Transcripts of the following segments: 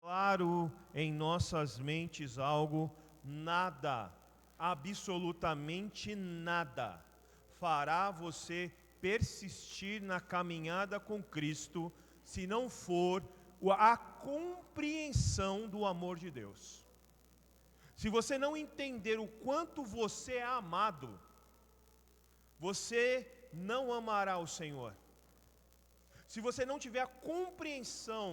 Claro em nossas mentes algo, nada, absolutamente nada, fará você persistir na caminhada com Cristo, se não for a compreensão do amor de Deus. Se você não entender o quanto você é amado, você não amará o Senhor. Se você não tiver a compreensão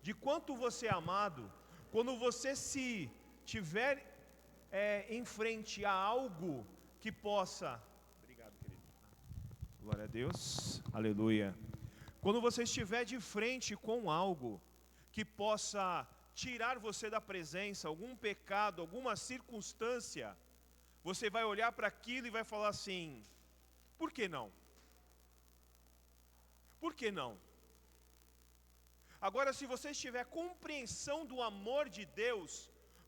de quanto você é amado, quando você se tiver em frente a algo que possa... Obrigado, querido. Glória a Deus. Aleluia. Quando você estiver de frente com algo que possa tirar você da presença, algum pecado, alguma circunstância, você vai olhar para aquilo e vai falar assim: por que não? Por que não? Agora, se você tiver compreensão do amor de Deus,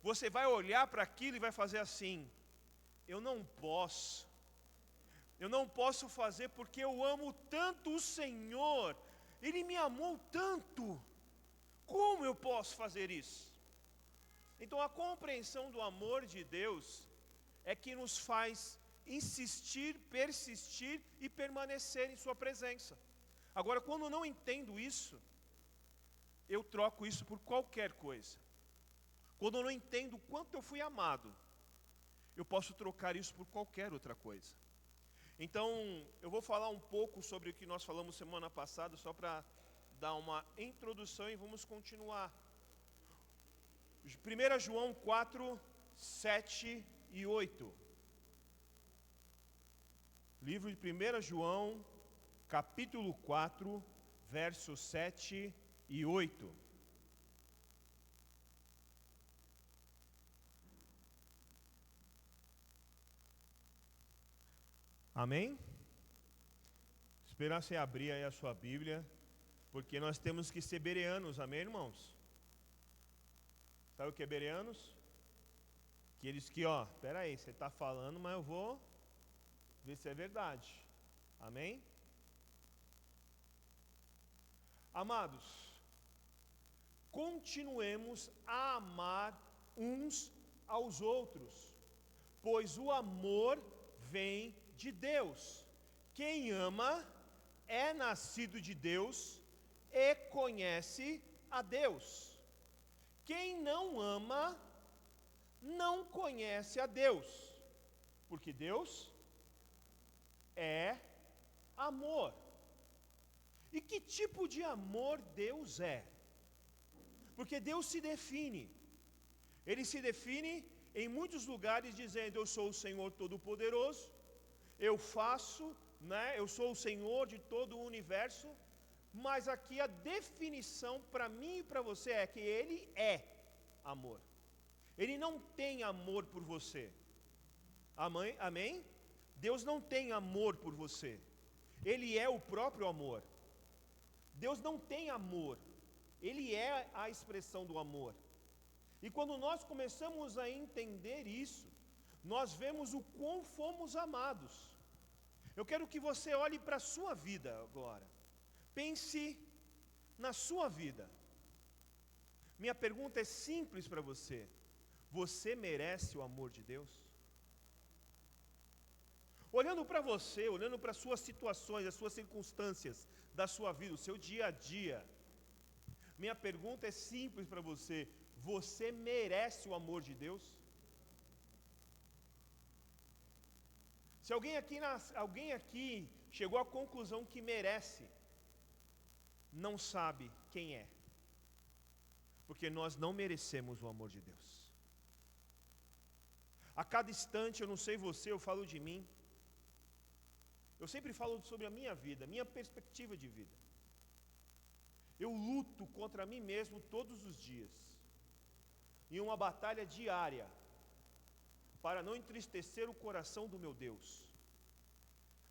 você vai olhar para aquilo e vai fazer assim: eu não posso fazer porque eu amo tanto o Senhor, Ele me amou tanto, como eu posso fazer isso? Então a compreensão do amor de Deus é que nos faz insistir, persistir e permanecer em sua presença. Agora, quando eu não entendo isso, eu troco isso por qualquer coisa. Quando eu não entendo o quanto eu fui amado, eu posso trocar isso por qualquer outra coisa. Então, eu vou falar um pouco sobre o que nós falamos semana passada, só para dar uma introdução e vamos continuar. 1 João 4, 7 e 8. Livro de 1 João, capítulo 4, versos 7 e 8. Amém? Esperar você abrir aí a sua Bíblia, porque nós temos que ser bereanos, amém, irmãos? Sabe o que é bereanos? Aqueles que, espera aí, você está falando, mas eu vou ver se é verdade. Amém? Amados, continuemos a amar uns aos outros, pois o amor vem de Deus. Quem ama é nascido de Deus e conhece a Deus. Quem não ama não conhece a Deus, porque Deus é amor. E que tipo de amor Deus é? Porque Deus se define. Ele se define em muitos lugares dizendo: eu sou o Senhor Todo-Poderoso, eu faço, eu sou o Senhor de todo o universo. Mas aqui a definição para mim e para você é que Ele é amor. Ele não tem amor por você. Amém? Amém? Deus não tem amor por você. Ele é o próprio amor. Deus não tem amor. Ele é a expressão do amor. E quando nós começamos a entender isso, nós vemos o quão fomos amados. Eu quero que você olhe para a sua vida agora. Pense na sua vida. Minha pergunta é simples para você: você merece o amor de Deus? Olhando para você, olhando para as suas situações, as suas circunstâncias da sua vida, o seu dia a dia, minha pergunta é simples para você: você merece o amor de Deus? Se alguém aqui chegou à conclusão que merece, não sabe quem é, porque nós não merecemos o amor de Deus. A cada instante, eu não sei você, eu falo de mim. Eu sempre falo sobre a minha vida, minha perspectiva de vida. Eu luto contra mim mesmo todos os dias, em uma batalha diária, para não entristecer o coração do meu Deus.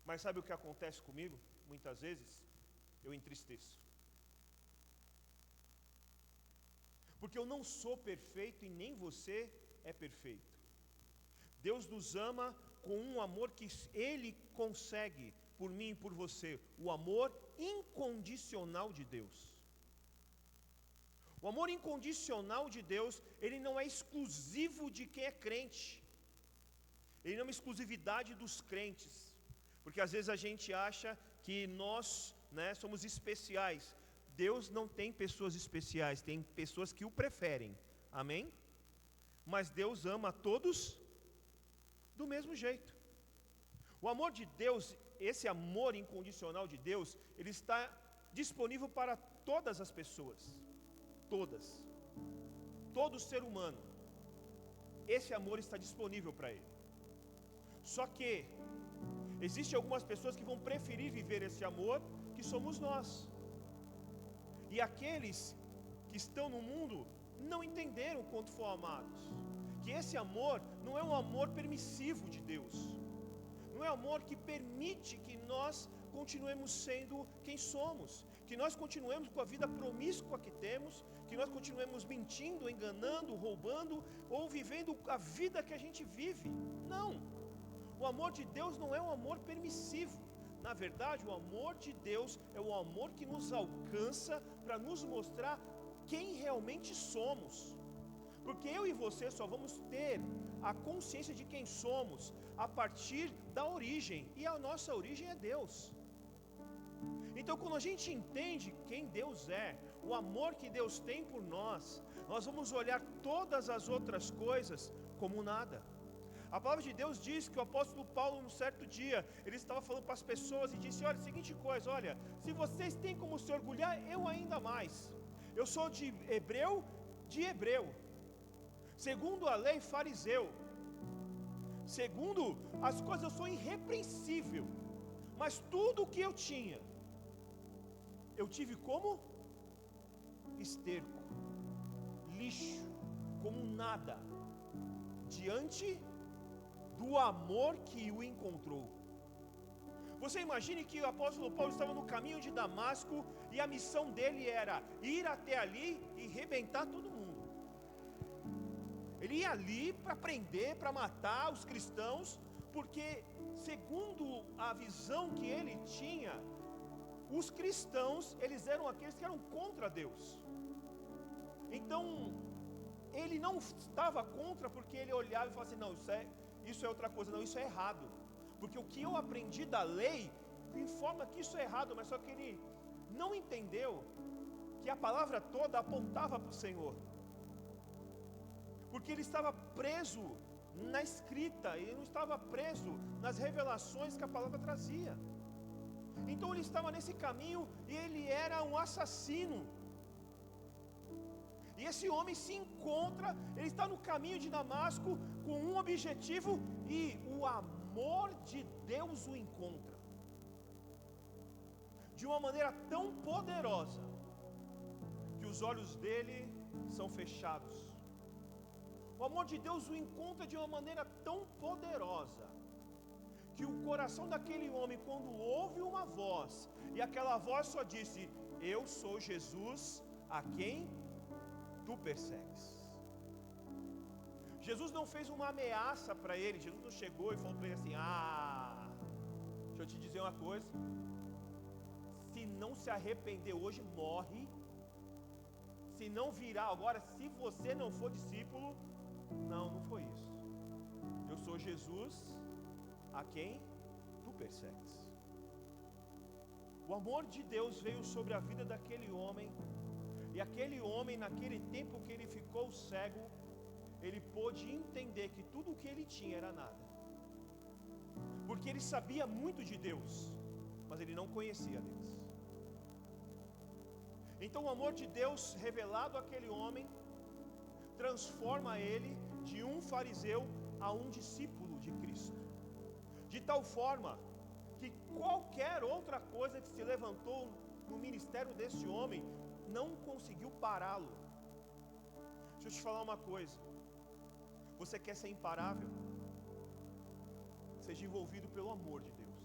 Mas sabe o que acontece comigo? Muitas vezes, eu entristeço. Porque eu não sou perfeito e nem você é perfeito. Deus nos ama com um amor que Ele consegue por mim e por você, o amor incondicional de Deus. O amor incondicional de Deus, ele não é exclusivo de quem é crente. Ele não é uma exclusividade dos crentes. Porque às vezes a gente acha que nós, somos especiais. Deus não tem pessoas especiais, tem pessoas que o preferem. Amém? Mas Deus ama a todos do mesmo jeito. O amor de Deus, esse amor incondicional de Deus, ele está disponível para todas as pessoas. Todas. Todo ser humano. Esse amor está disponível para ele. Só que existem algumas pessoas que vão preferir viver esse amor, que somos nós. E aqueles que estão no mundo não entenderam o quanto foram amados. Que esse amor não é um amor permissivo de Deus. Não é amor que permite que nós continuemos sendo quem somos. Que nós continuemos com a vida promíscua que temos. Que nós continuemos mentindo, enganando, roubando ou vivendo a vida que a gente vive. Não. O amor de Deus não é um amor permissivo. Na verdade, o amor de Deus é o amor que nos alcança para nos mostrar quem realmente somos. Porque eu e você só vamos ter a consciência de quem somos a partir da origem. E a nossa origem é Deus. Então, quando a gente entende quem Deus é, o amor que Deus tem por nós, nós vamos olhar todas as outras coisas como nada. A palavra de Deus diz que o apóstolo Paulo, num certo dia, ele estava falando para as pessoas e disse: olha, seguinte coisa, olha, se vocês têm como se orgulhar, eu ainda mais. Eu sou de hebreu, segundo a lei, fariseu, segundo as coisas eu sou irrepreensível, mas tudo o que eu tinha, eu tive como esterco, lixo, como nada, diante do amor que o encontrou. Você imagine que o apóstolo Paulo estava no caminho de Damasco e a missão dele era ir até ali e arrebentar todo mundo. Ele ia ali para prender, para matar os cristãos, porque segundo a visão que ele tinha, os cristãos, eles eram aqueles que eram contra Deus. Então, ele não estava contra porque ele olhava e falava assim: não, isso é outra coisa, não, isso é errado. Porque o que eu aprendi da lei informa que isso é errado, mas só que ele não entendeu que a palavra toda apontava para o Senhor. Porque ele estava preso na escrita, ele não estava preso nas revelações que a palavra trazia. Então ele estava nesse caminho e ele era um assassino. E esse homem se encontra, ele está no caminho de Damasco com um objetivo e o amor de Deus o encontra. De uma maneira tão poderosa que os olhos dele são fechados. O amor de Deus o encontra de uma maneira tão poderosa que o coração daquele homem, quando ouve uma voz, e aquela voz só disse: eu sou Jesus a quem tu persegues. Jesus não fez uma ameaça para ele. Jesus não chegou e falou para ele assim: deixa eu te dizer uma coisa, se não se arrepender hoje, morre. Se não virar agora, se você não for discípulo. Não foi isso. Eu sou Jesus a quem tu persegues. O amor de Deus veio sobre a vida daquele homem. E aquele homem, naquele tempo que ele ficou cego, ele pôde entender que tudo o que ele tinha era nada. Porque ele sabia muito de Deus, mas ele não conhecia Deus. Então o amor de Deus revelado àquele homem transforma ele de um fariseu a um discípulo de Cristo. De tal forma que qualquer outra coisa que se levantou no ministério desse homem não conseguiu pará-lo. Deixa eu te falar uma coisa. Você quer ser imparável? Seja envolvido pelo amor de Deus.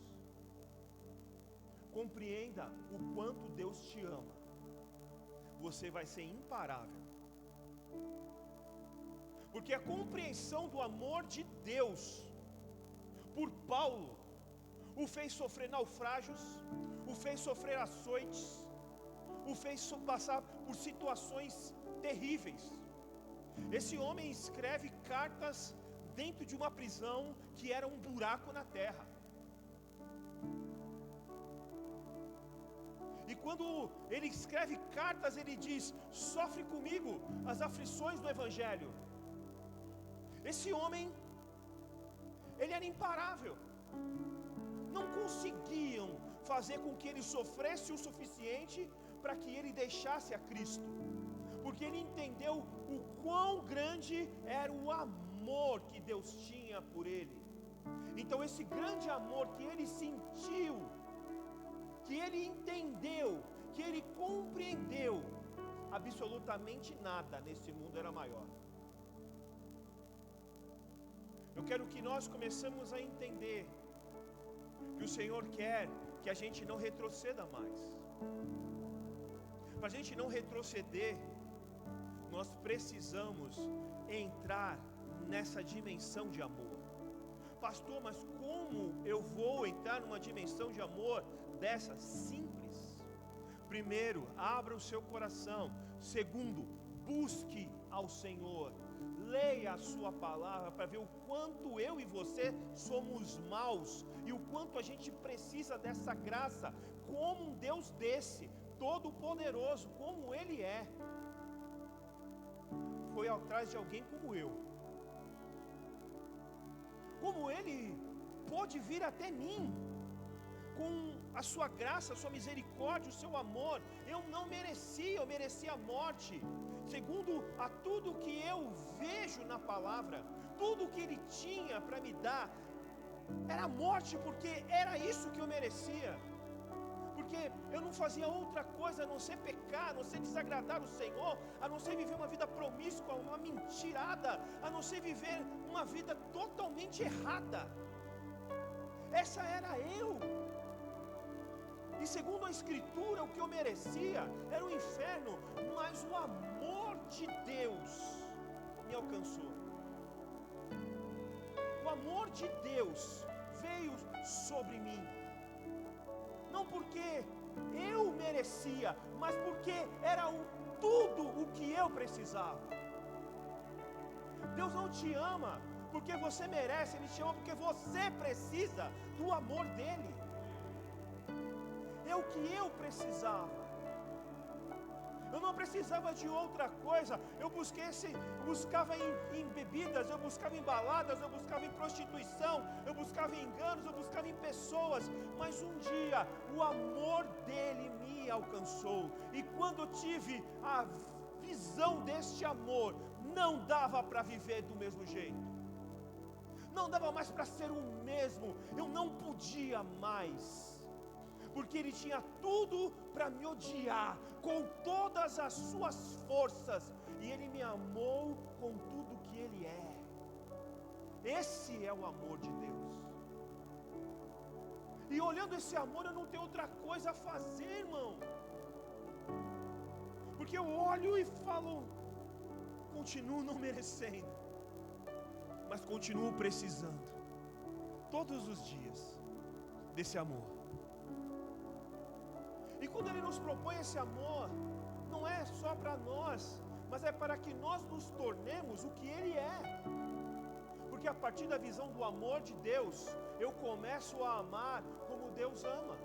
Compreenda o quanto Deus te ama. Você vai ser imparável. Porque a compreensão do amor de Deus por Paulo o fez sofrer naufrágios, o fez sofrer açoites, o fez passar por situações terríveis. Esse homem escreve cartas dentro de uma prisão que era um buraco na terra. E quando ele escreve cartas, ele diz: sofre comigo as aflições do Evangelho. Esse homem, ele era imparável. Não conseguiam fazer com que ele sofresse o suficiente para que ele deixasse a Cristo, porque ele entendeu o quão grande era o amor que Deus tinha por ele. Então esse grande amor que ele sentiu, que ele entendeu, que ele compreendeu, absolutamente nada nesse mundo era maior. Eu quero que nós começamos a entender que o Senhor quer que a gente não retroceda mais. Para a gente não retroceder, nós precisamos entrar nessa dimensão de amor. Pastor, mas como eu vou entrar numa dimensão de amor dessa? Simples. Primeiro, abra o seu coração. Segundo, busque ao Senhor. Leia a sua palavra para ver o quanto eu e você somos maus e o quanto a gente precisa dessa graça. Como um Deus desse, todo poderoso, como Ele é, foi atrás de alguém como eu. Como Ele pôde vir até mim, com a sua graça, a sua misericórdia, o seu amor. Eu não merecia, eu merecia a morte. Segundo a tudo que eu vejo na palavra, tudo que Ele tinha para me dar, era morte, porque era isso que eu merecia. Porque eu não fazia outra coisa a não ser pecar, a não ser desagradar o Senhor, a não ser viver uma vida promíscua, uma mentirada, a não ser viver uma vida totalmente errada. Essa era eu. E segundo a Escritura, o que eu merecia era o inferno, mas o amor de Deus me alcançou. O amor de Deus veio sobre mim. Não porque eu merecia, mas porque era tudo o que eu precisava. Deus não te ama porque você merece, Ele te ama porque você precisa do amor dEle. É o que eu precisava. Eu não precisava de outra coisa. Eu buscava em bebidas, eu buscava em baladas, eu buscava em prostituição, eu buscava em enganos, eu buscava em pessoas. Mas um dia o amor dele me alcançou. E quando eu tive a visão deste amor, não dava para viver do mesmo jeito. Não dava mais para ser o mesmo. Eu não podia mais. Porque ele tinha tudo para me odiar, com todas as suas forças, e ele me amou com tudo que ele é. Esse é o amor de Deus. E olhando esse amor, eu não tenho outra coisa a fazer, irmão. Porque eu olho e falo, continuo não merecendo, mas continuo precisando, todos os dias, desse amor. E quando Ele nos propõe esse amor, não é só para nós, mas é para que nós nos tornemos o que Ele é. Porque a partir da visão do amor de Deus, eu começo a amar como Deus ama.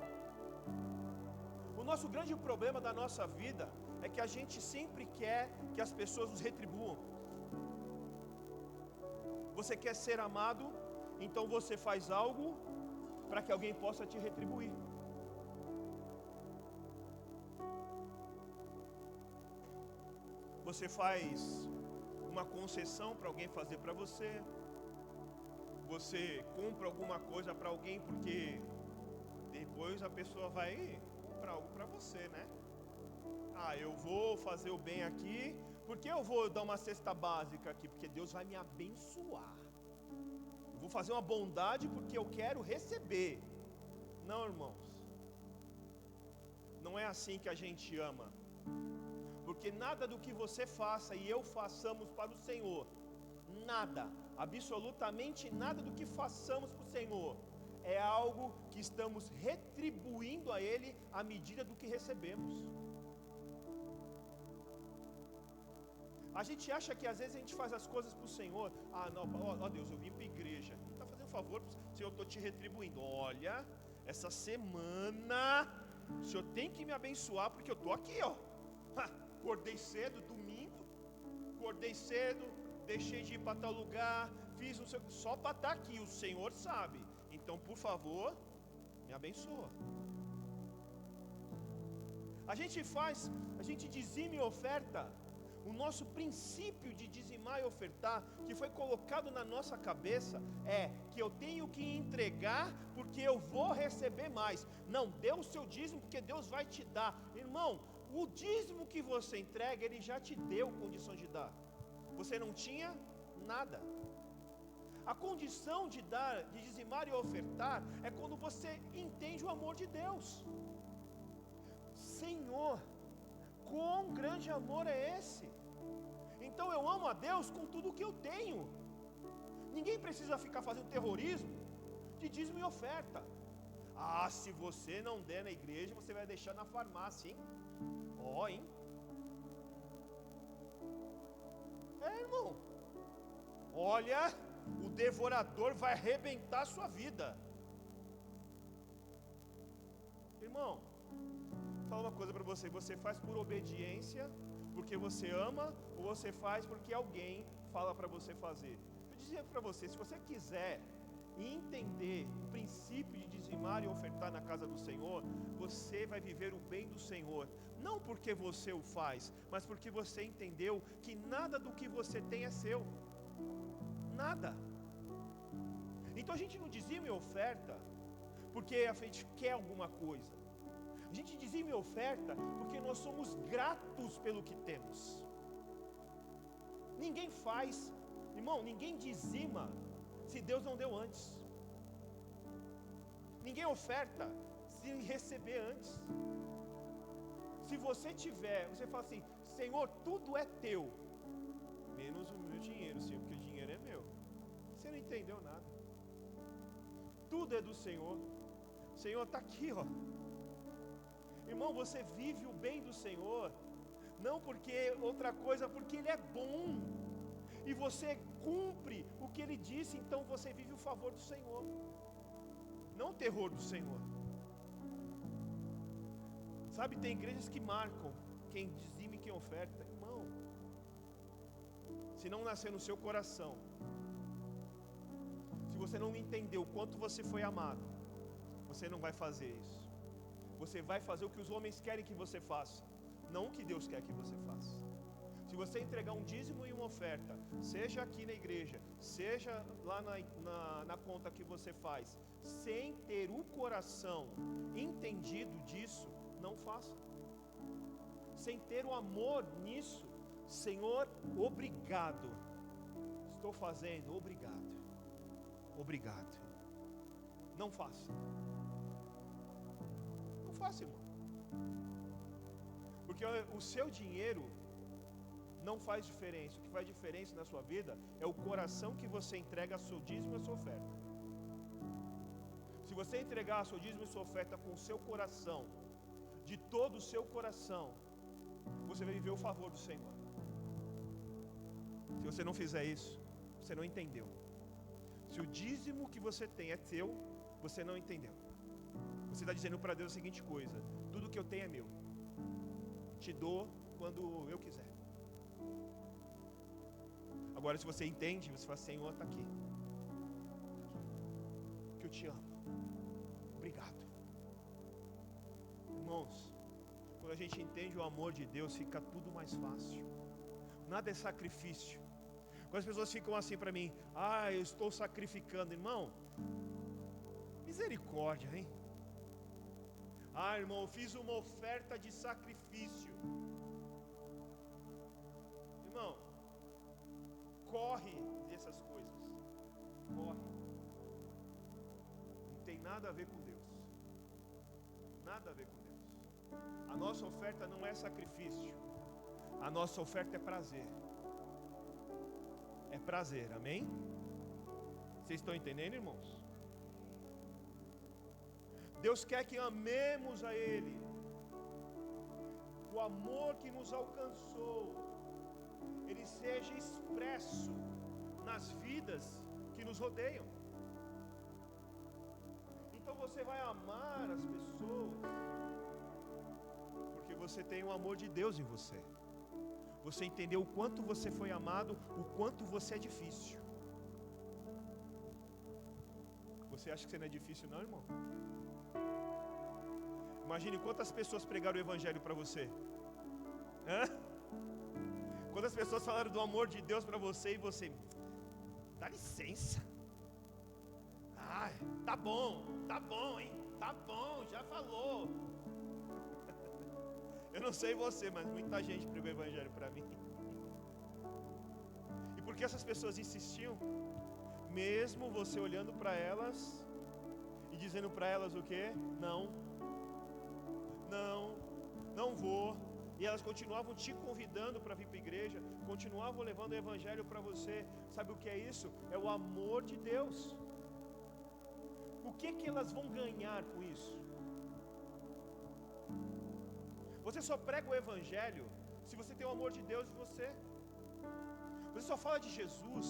O nosso grande problema da nossa vida é que a gente sempre quer que as pessoas nos retribuam. Você quer ser amado, então você faz algo para que alguém possa te retribuir. Você faz uma concessão para alguém fazer para você. Você compra alguma coisa para alguém porque depois a pessoa vai comprar algo para você, né? Eu vou fazer o bem aqui porque eu vou dar uma cesta básica aqui, porque Deus vai me abençoar. Eu vou fazer uma bondade porque eu quero receber. Não, irmãos. Não é assim que a gente ama. Porque nada do que você faça e eu façamos para o Senhor, nada, absolutamente nada do que façamos para o Senhor, é algo que estamos retribuindo a Ele à medida do que recebemos. A gente acha que às vezes a gente faz as coisas para o Senhor. Ah, não, ó Deus, eu vim para a igreja. Está fazendo um favor, Senhor, eu estou te retribuindo. Olha, essa semana o Senhor tem que me abençoar, porque eu estou aqui, ó. Acordei cedo, domingo. Acordei cedo, deixei de ir para tal lugar. Fiz um só para estar aqui, o Senhor sabe. Então, por favor, me abençoa. A gente dizima e oferta. O nosso princípio de dizimar e ofertar, que foi colocado na nossa cabeça, é que eu tenho que entregar porque eu vou receber mais. Não, dê o seu dízimo porque Deus vai te dar. Irmão, o dízimo que você entrega, Ele já te deu condição de dar. Você não tinha nada. A condição de dar, de dizimar e ofertar, é quando você entende o amor de Deus. Senhor, quão grande amor é esse? Então eu amo a Deus com tudo que eu tenho. Ninguém precisa ficar fazendo terrorismo de dízimo e oferta. Ah, se você não der na igreja, você vai deixar na farmácia, hein? Ó, hein? Irmão, olha, o devorador vai arrebentar a sua vida. Irmão, vou falar uma coisa para você. Você faz por obediência, porque você ama, ou você faz porque alguém fala para você fazer? Eu dizia para você, se você quiser entender o princípio de dizimar e ofertar na casa do Senhor, você vai viver o bem do Senhor, não porque você o faz, mas porque você entendeu que nada do que você tem é seu, nada. Então a gente não dizima e oferta porque a gente quer alguma coisa. A gente dizima e oferta porque nós somos gratos pelo que temos. Ninguém faz, irmão, ninguém dizima se Deus não deu antes. Ninguém oferta se receber antes. Se você tiver, você fala assim: Senhor, tudo é teu, menos o meu dinheiro, Senhor, porque o dinheiro é meu. Você não entendeu nada. Tudo é do Senhor. O Senhor está aqui, ó. Irmão, você vive o bem do Senhor, não porque outra coisa, porque Ele é bom, e você cumpre o que Ele disse, então você vive o favor do Senhor, não o terror do Senhor. Sabe, tem igrejas que marcam quem dizime e quem oferta. Irmão, se não nascer no seu coração, se você não entender o quanto você foi amado, você não vai fazer isso. Você vai fazer o que os homens querem que você faça, não o que Deus quer que você faça. Se você entregar um dízimo e uma oferta, seja aqui na igreja, seja lá na conta que você faz, sem ter o coração entendido disso, não faça. Sem ter o amor nisso, Senhor, obrigado. Estou fazendo, obrigado. Obrigado. Não faça. Não faça, irmão. Porque o seu dinheiro não faz diferença. O que faz diferença na sua vida é o coração que você entrega a seu dízimo e a sua oferta. Se você entregar a seu dízimo e a sua oferta com o seu coração, de todo o seu coração, você vai viver o favor do Senhor. Se você não fizer isso, você não entendeu. Se o dízimo que você tem é teu, você não entendeu. Você está dizendo para Deus a seguinte coisa: tudo que eu tenho é meu, te dou quando eu quiser. Agora, se você entende, você fala: Senhor, está aqui, que eu te amo, obrigado. Irmãos, quando a gente entende o amor de Deus, fica tudo mais fácil. Nada é sacrifício. Quando as pessoas ficam assim para mim: ah, eu estou sacrificando. Irmão, misericórdia, hein? Ah, irmão, eu fiz uma oferta de sacrifício. Irmão, corre dessas coisas. Corre. Não tem nada a ver com Deus. Nada a ver com Deus. A nossa oferta não é sacrifício. A nossa oferta é prazer. É prazer, amém? Vocês estão entendendo, irmãos? Deus quer que amemos a Ele. O amor que nos alcançou ele seja expresso nas vidas que nos rodeiam. Então você vai amar as pessoas porque você tem o amor de Deus em você. Você entendeu o quanto você foi amado, o quanto você é difícil. Você acha que você não é difícil não, irmão? Imagine quantas pessoas pregaram o evangelho para você. Hã? Quantas pessoas falaram do amor de Deus para você e você, dá licença. Ai, tá bom, hein? Tá bom, já falou. Eu não sei você, mas muita gente pregou o evangelho para mim. E por que essas pessoas insistiam? Mesmo você olhando para elas e dizendo para elas o quê? Não vou. E elas continuavam te convidando para vir para a igreja, continuavam levando o evangelho para você. Sabe o que é isso? É o amor de Deus. O que elas vão ganhar com isso? Você só prega o evangelho se você tem o amor de Deus em você. Você só fala de Jesus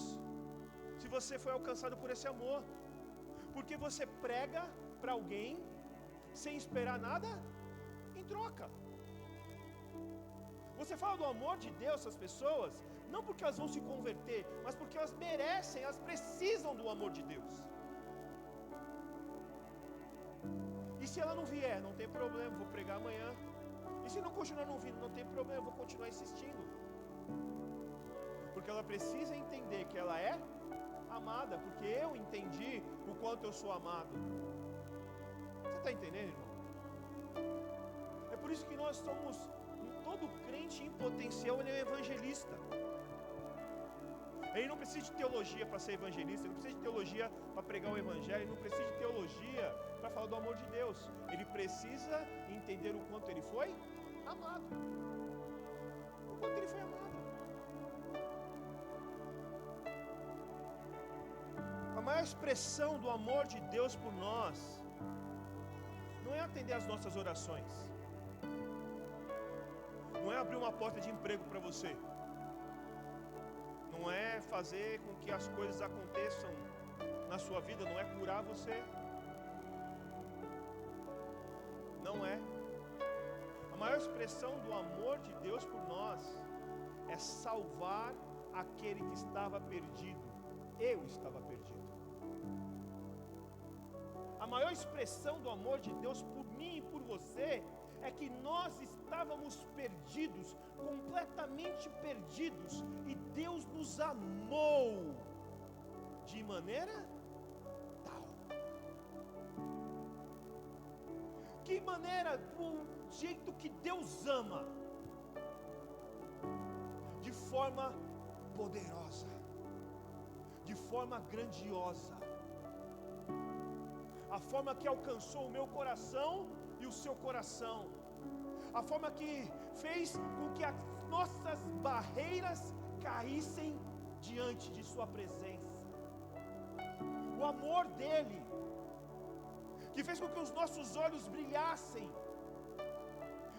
se você foi alcançado por esse amor. Porque você prega para alguém sem esperar nada em troca. Você fala do amor de Deus às pessoas, não porque elas vão se converter, mas porque elas merecem, elas precisam do amor de Deus. E se ela não vier, não tem problema, vou pregar amanhã. E se não continuar não vindo, não tem problema, vou continuar insistindo. Porque ela precisa entender que ela é amada, porque eu entendi o quanto eu sou amado. Você está entendendo, irmão? É por isso que nós somos, todo crente em potencial, ele é um evangelista. Ele não precisa de teologia para ser evangelista, ele não precisa de teologia para pregar o evangelho, ele não precisa de teologia para falar do amor de Deus. Ele precisa entender o quanto ele foi amado. O quanto ele foi amado. A maior expressão do amor de Deus por nós não é atender às nossas orações, não é abrir uma porta de emprego para você, não é fazer com que as coisas aconteçam na sua vida, não é curar você, não é. A maior expressão do amor de Deus por nós é salvar aquele que estava perdido. Eu estava perdido. A maior expressão do amor de Deus por mim e por você é que nós estávamos perdidos, completamente perdidos, e Deus nos amou de maneira tal. Que maneira? Do jeito que Deus ama, de forma poderosa, de forma grandiosa, a forma que alcançou o meu coração e o seu coração, a forma que fez com que as nossas barreiras caíssem diante de sua presença, o amor dele, que fez com que os nossos olhos brilhassem,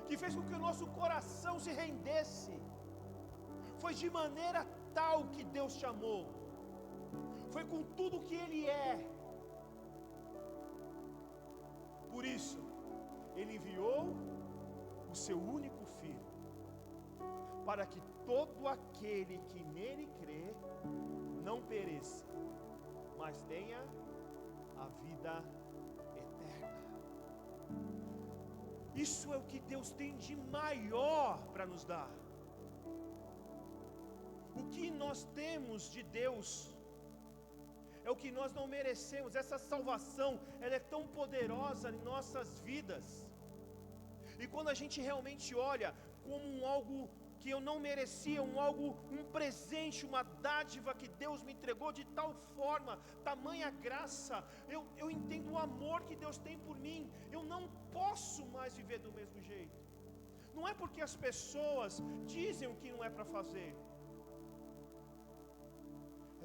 que fez com que o nosso coração se rendesse. Foi de maneira tal que Deus te amou, foi com tudo que ele é. Por isso, ele enviou o seu único filho, para que todo aquele que nele crê não pereça, mas tenha a vida eterna. Isso é o que Deus tem de maior para nos dar. O que nós temos de Deus é o que nós não merecemos. Essa salvação, ela é tão poderosa em nossas vidas. E quando a gente realmente olha como algo que eu não merecia, um presente, uma dádiva que Deus me entregou de tal forma, tamanha graça, eu entendo o amor que Deus tem por mim. Eu não posso mais viver do mesmo jeito. Não é porque as pessoas dizem o que não é para fazer,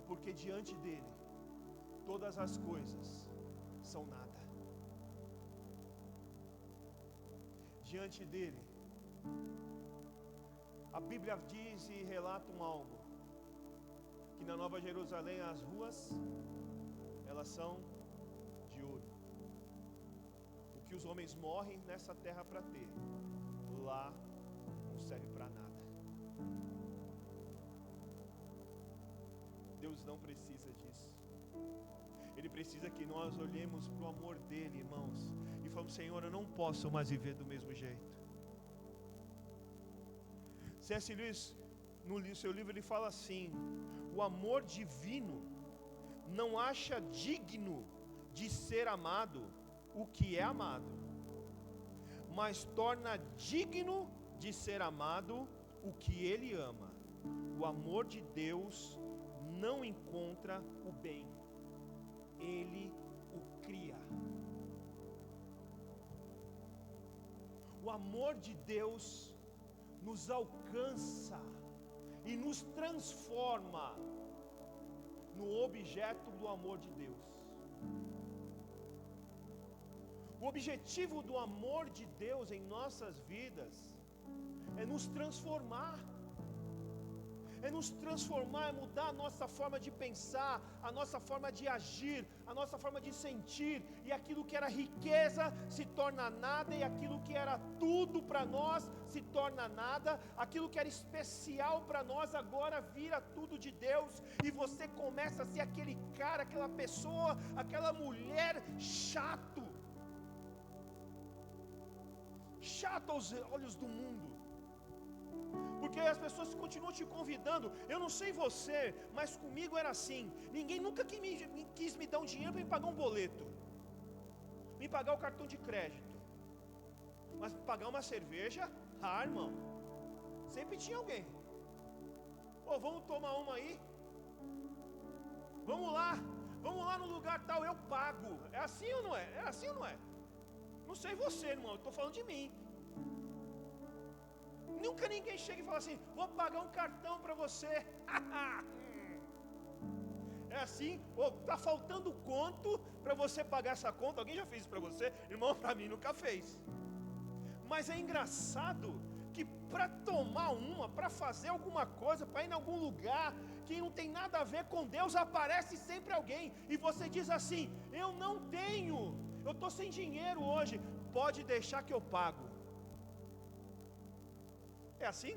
é porque diante dele todas as coisas são nada. Diante dele A Bíblia diz e relata algo, que na Nova Jerusalém as ruas, elas são de ouro. O que os homens morrem nessa terra para ter, lá não serve para nada. Deus não precisa disso. Ele precisa que nós olhemos para o amor dele, irmãos, e falamos: Senhor, eu não posso mais viver do mesmo jeito. C.S. Lewis, no seu livro, ele fala assim: o amor divino não acha digno de ser amado o que é amado, mas torna digno de ser amado o que ele ama. O amor de Deus não encontra o bem, ele o cria. O amor de Deus nos alcança e nos transforma no objeto do amor de Deus. O objetivo do amor de Deus em nossas vidas é nos transformar. É nos transformar, é mudar a nossa forma de pensar, a nossa forma de agir, a nossa forma de sentir. E aquilo que era riqueza se torna nada, e aquilo que era tudo para nós se torna nada. Aquilo que era especial para nós agora vira tudo de Deus. E você começa a ser aquele cara, aquela pessoa, aquela mulher chato aos olhos do mundo. Porque as pessoas continuam te convidando. Eu não sei você, mas comigo era assim. Ninguém nunca quis me dar um dinheiro para me pagar um boleto, me pagar o cartão de crédito. Mas pagar uma cerveja, irmão, sempre tinha alguém. Pô, vamos tomar uma aí? Vamos lá no lugar tal, eu pago. É assim ou não é? É assim ou não é? Não sei você, irmão, eu estou falando de mim. Nunca ninguém chega e fala assim: vou pagar um cartão para você. É assim? Ou está faltando quanto para você pagar essa conta? Alguém já fez isso para você? Irmão, para mim nunca fez. Mas é engraçado que para tomar uma, para fazer alguma coisa, para ir em algum lugar que não tem nada a ver com Deus, aparece sempre alguém. E você diz assim: eu não tenho, eu estou sem dinheiro hoje. Pode deixar que eu pago. É assim?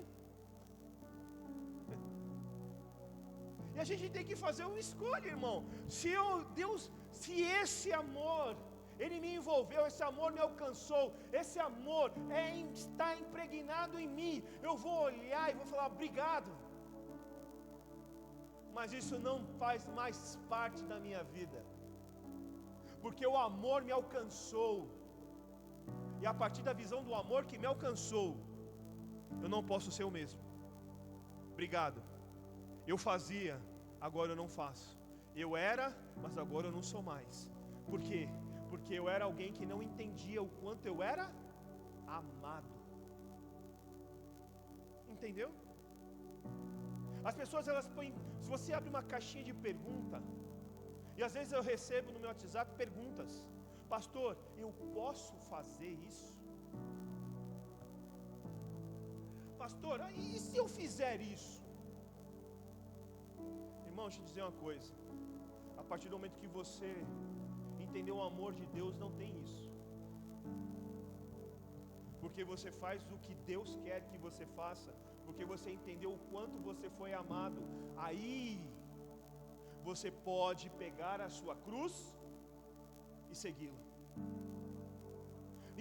E a gente tem que fazer uma escolha, irmão. Se esse amor, ele me envolveu, esse amor me alcançou, esse amor está impregnado em mim, eu vou olhar e vou falar: obrigado. Mas isso não faz mais parte da minha vida, porque o amor me alcançou. E a partir da visão do amor que me alcançou, eu não posso ser o mesmo. Obrigado. Eu fazia, agora eu não faço. Eu era, mas agora eu não sou mais. Por quê? Porque eu era alguém que não entendia o quanto eu era amado. Entendeu? As pessoas, elas põem, se você abre uma caixinha de pergunta, e às vezes eu recebo no meu WhatsApp perguntas: pastor, eu posso fazer isso? Pastor, e se eu fizer isso? Irmão, deixa eu dizer uma coisa. A partir do momento que você entendeu o amor de Deus, não tem isso. Porque você faz o que Deus quer que você faça, porque você entendeu o quanto você foi amado. Aí você pode pegar a sua cruz e segui-la.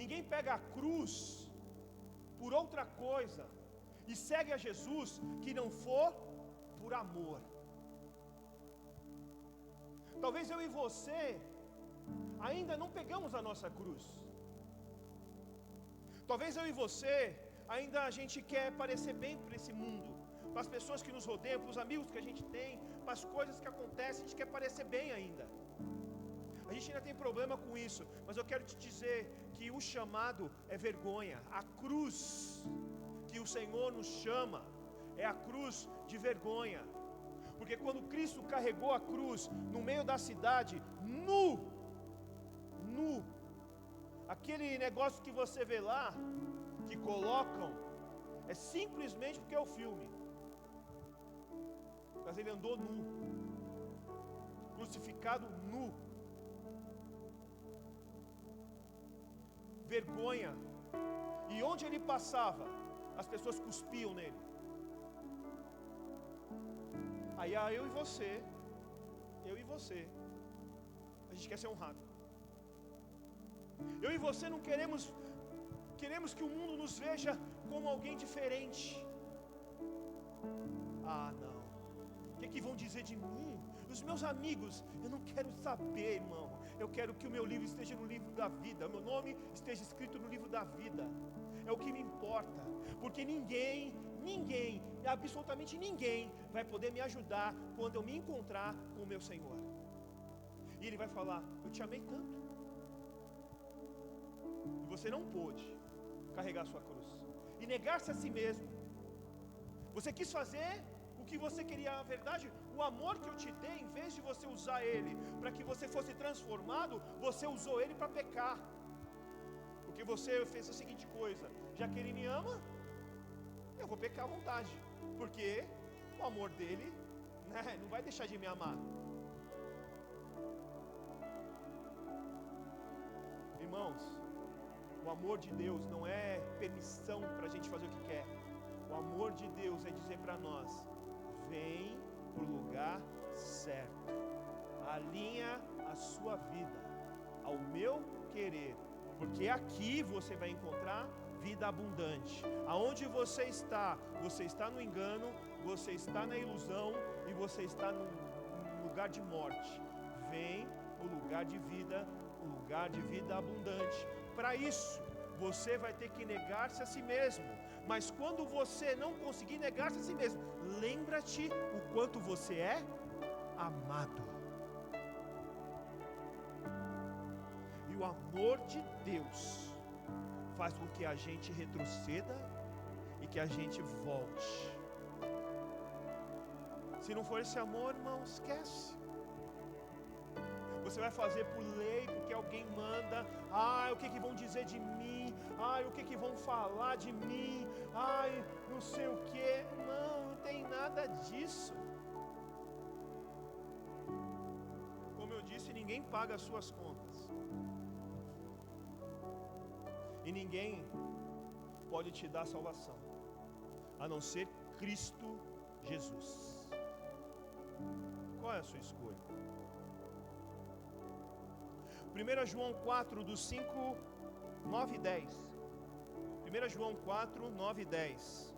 Ninguém pega a cruz por outra coisa e segue a Jesus que não for por amor. Talvez eu e você ainda não pegamos a nossa cruz. Talvez eu e você ainda a gente quer parecer bem para esse mundo, para as pessoas que nos rodeiam, para os amigos que a gente tem, para as coisas que acontecem, a gente quer parecer bem ainda. A gente ainda tem problema com isso, mas eu quero te dizer que o chamado é vergonha. A cruz que o Senhor nos chama é a cruz de vergonha. Porque quando Cristo carregou a cruz no meio da cidade, nu, aquele negócio que você vê lá, que colocam É simplesmente porque é o filme. Mas ele andou nu, crucificado nu. Vergonha. E onde ele passava, as pessoas cuspiam nele. Aí eu e você, a gente quer ser honrado. Eu e você não queremos que o mundo nos veja como alguém diferente. Ah, não. O que vão dizer de mim? Os meus amigos, eu não quero saber, irmão. Eu quero que o meu livro esteja no livro da vida, o meu nome esteja escrito no livro da vida. É o que me importa, porque ninguém, absolutamente ninguém vai poder me ajudar quando eu me encontrar com o meu Senhor. E Ele vai falar: eu te amei tanto, e você não pôde carregar a sua cruz e negar-se a si mesmo. Você quis fazer o que você queria. Na verdade, o amor que eu te dei, em vez de você usar ele para que você fosse transformado, você usou ele para pecar. Porque você fez a seguinte coisa: já que ele me ama, eu vou pecar à vontade, porque o amor dele, não vai deixar de me amar. Irmãos, o amor de Deus não é permissão para a gente fazer o que quer. O amor de Deus é dizer para nós: vem para o lugar certo, alinha a sua vida ao meu querer, porque aqui você vai encontrar vida abundante. Aonde você está no engano, você está na ilusão e você está num lugar de morte. Vem o lugar de vida, o lugar de vida abundante. Para isso, você vai ter que negar-se a si mesmo. Mas quando você não conseguir negar-se a si mesmo, lembra-te o quanto você é amado. E o amor de Deus faz com que a gente retroceda e que a gente volte. Se não for esse amor, irmão, esquece. Você vai fazer por lei, porque alguém manda. O que vão dizer de mim? O que vão falar de mim? Não sei o que. Não tem nada disso. Como eu disse, ninguém paga as suas contas. E ninguém pode te dar salvação, a não ser Cristo Jesus. Qual é a sua escolha? 1 João 4, do 5, 9 e 10. 1 João 4, 9 e 10.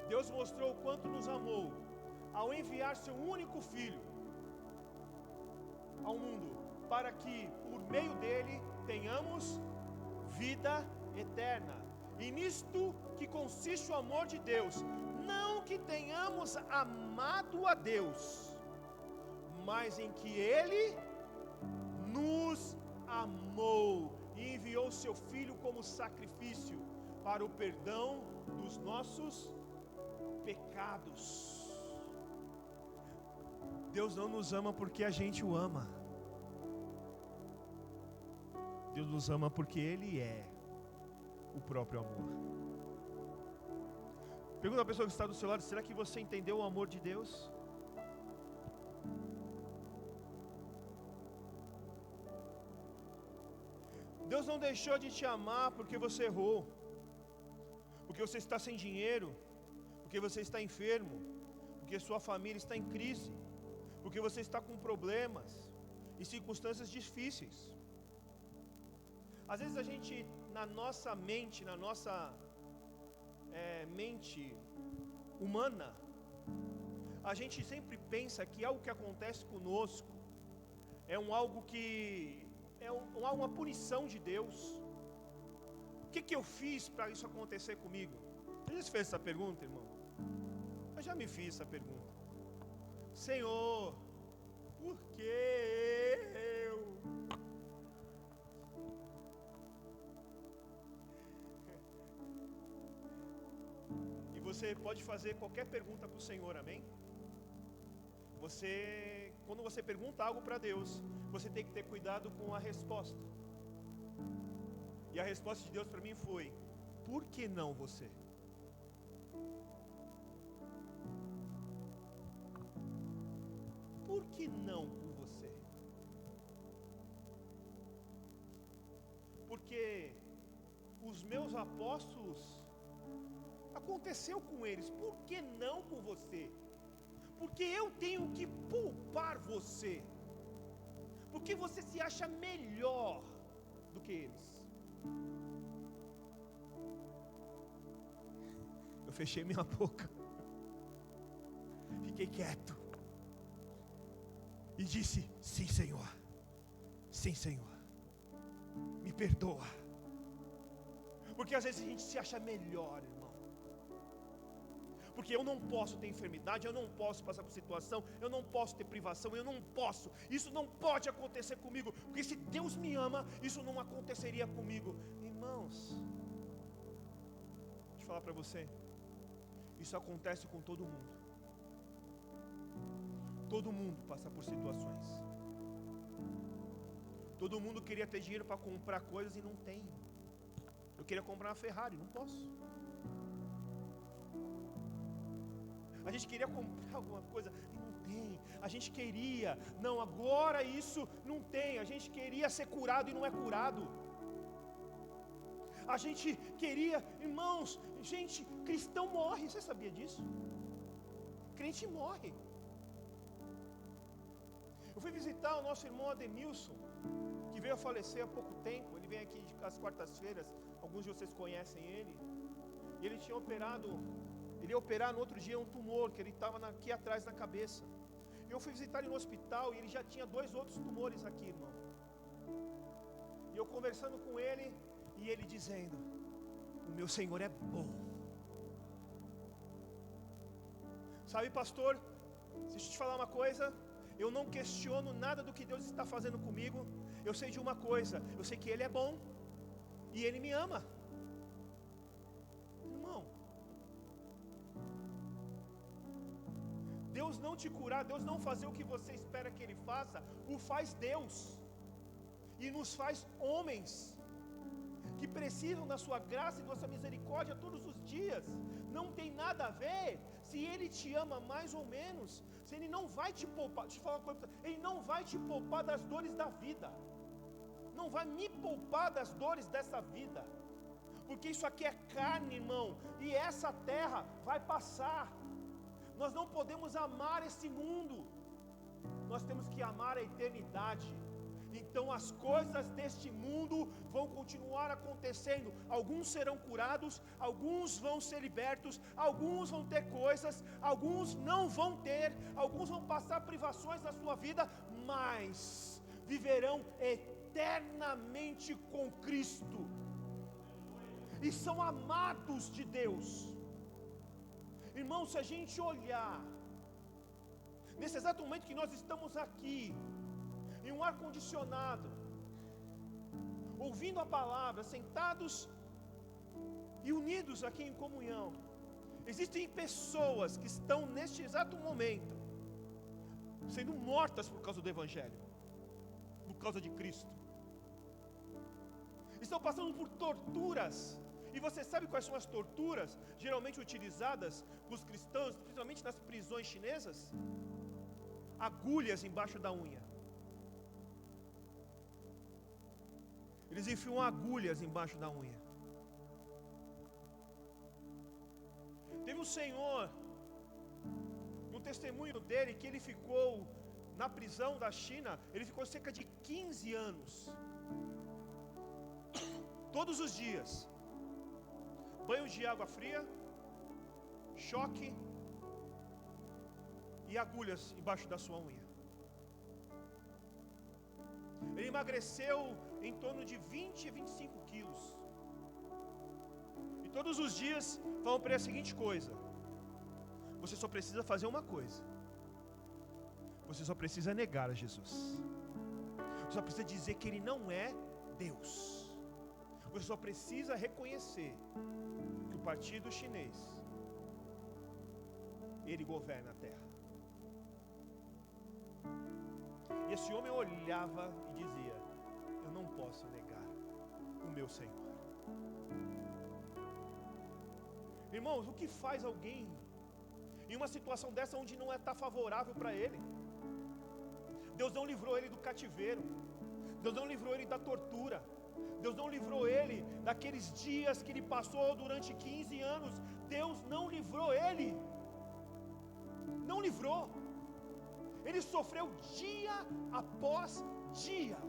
Deus mostrou o quanto nos amou ao enviar seu único Filho ao mundo, para que por meio dele tenhamos vida eterna. E nisto que consiste o amor de Deus, não que tenhamos amado a Deus, mas em que Ele nos amou e enviou seu Filho como sacrifício para o perdão dos nossos pecados. Deus não nos ama porque a gente o ama. Deus nos ama porque Ele é o próprio amor. Pergunta a pessoa que está do seu lado: será que você entendeu o amor de Deus? Deus não deixou de te amar porque você errou, porque você está sem dinheiro, porque você está enfermo, porque sua família está em crise, porque você está com problemas e circunstâncias difíceis. Às vezes a gente, na nossa mente humana, a gente sempre pensa que algo que acontece conosco é algo que é uma punição de Deus. O que eu fiz para isso acontecer comigo? Você já fez essa pergunta, irmão? Eu já me fiz essa pergunta. Senhor, por que eu? E você pode fazer qualquer pergunta para o Senhor, amém? quando você pergunta algo para Deus, você tem que ter cuidado com a resposta. E a resposta de Deus para mim foi: por que não você? Por que não com você? Porque os meus apóstolos, aconteceu com eles, por que não com você? Porque eu tenho que poupar você, porque você se acha melhor do que eles. Eu fechei minha boca, fiquei quieto e disse: sim, Senhor, sim, Senhor, me perdoa. Porque às vezes a gente se acha melhor, irmão. Porque eu não posso ter enfermidade, eu não posso passar por situação, eu não posso ter privação, eu não posso. Isso não pode acontecer comigo, porque se Deus me ama, isso não aconteceria comigo. Irmãos, deixa eu falar para você, isso acontece com todo mundo. Todo mundo passa por situações. Todo mundo queria ter dinheiro para comprar coisas e não tem. Eu queria comprar uma Ferrari, não posso. A gente queria comprar alguma coisa e não tem. A gente queria, não, agora isso não tem. A gente queria ser curado e não é curado. A gente queria, irmãos, gente, cristão morre, você sabia disso? Crente morre. Eu fui visitar o nosso irmão Ademilson, que veio a falecer há pouco tempo. Ele vem aqui às quartas-feiras, alguns de vocês conhecem ele. E ele tinha operado, ele ia operar no outro dia um tumor, que ele estava aqui atrás na cabeça. E eu fui visitar ele no hospital e ele já tinha 2 outros tumores aqui, irmão. E eu conversando com ele, e ele dizendo: o meu Senhor é bom. Sabe, pastor, deixa eu te falar uma coisa. Eu não questiono nada do que Deus está fazendo comigo. Eu sei de uma coisa, eu sei que Ele é bom e Ele me ama. Irmão, Deus não te curar, Deus não fazer o que você espera que Ele faça, o faz Deus. E nos faz homens que precisam da sua graça e da sua misericórdia todos os dias. Não tem nada a ver se Ele te ama mais ou menos, se Ele não vai te poupar. Deixa eu falar uma coisa, Ele não vai te poupar das dores da vida, não vai me poupar das dores dessa vida, porque isso aqui é carne, irmão, e essa terra vai passar. Nós não podemos amar esse mundo, nós temos que amar a eternidade. Então as coisas deste mundo vão continuar acontecendo. Alguns serão curados, alguns vão ser libertos, alguns vão ter coisas, alguns não vão ter, alguns vão passar privações na sua vida, mas viverão eternamente com Cristo e são amados de Deus. Irmão, se a gente olhar nesse exato momento que nós estamos aqui, em um ar-condicionado, ouvindo a palavra, sentados e unidos aqui em comunhão, existem pessoas que estão neste exato momento sendo mortas por causa do Evangelho, por causa de Cristo. Estão passando por torturas. E você sabe quais são as torturas geralmente utilizadas por cristãos, principalmente nas prisões chinesas? Agulhas embaixo da unha. Eles enfiam agulhas embaixo da unha. Teve um senhor, no testemunho dele, que ele ficou na prisão da China, ele ficou cerca de 15 anos. Todos os dias. Banho de água fria, choque e agulhas embaixo da sua unha. Ele emagreceu em torno de 20 a 25 quilos. E todos os dias falam para ele a seguinte coisa: você só precisa fazer uma coisa. Você só precisa negar a Jesus. Você só precisa dizer que Ele não é Deus. Você só precisa reconhecer que o partido chinês, ele governa a terra. E esse homem olhava e dizia: eu não posso negar o meu Senhor. Irmãos, o que faz alguém em uma situação dessa onde não está favorável para ele? Deus não livrou ele do cativeiro, Deus não livrou ele da tortura, Deus não livrou ele daqueles dias que ele passou durante 15 anos. Deus não livrou ele, não livrou. Ele sofreu dia após dia,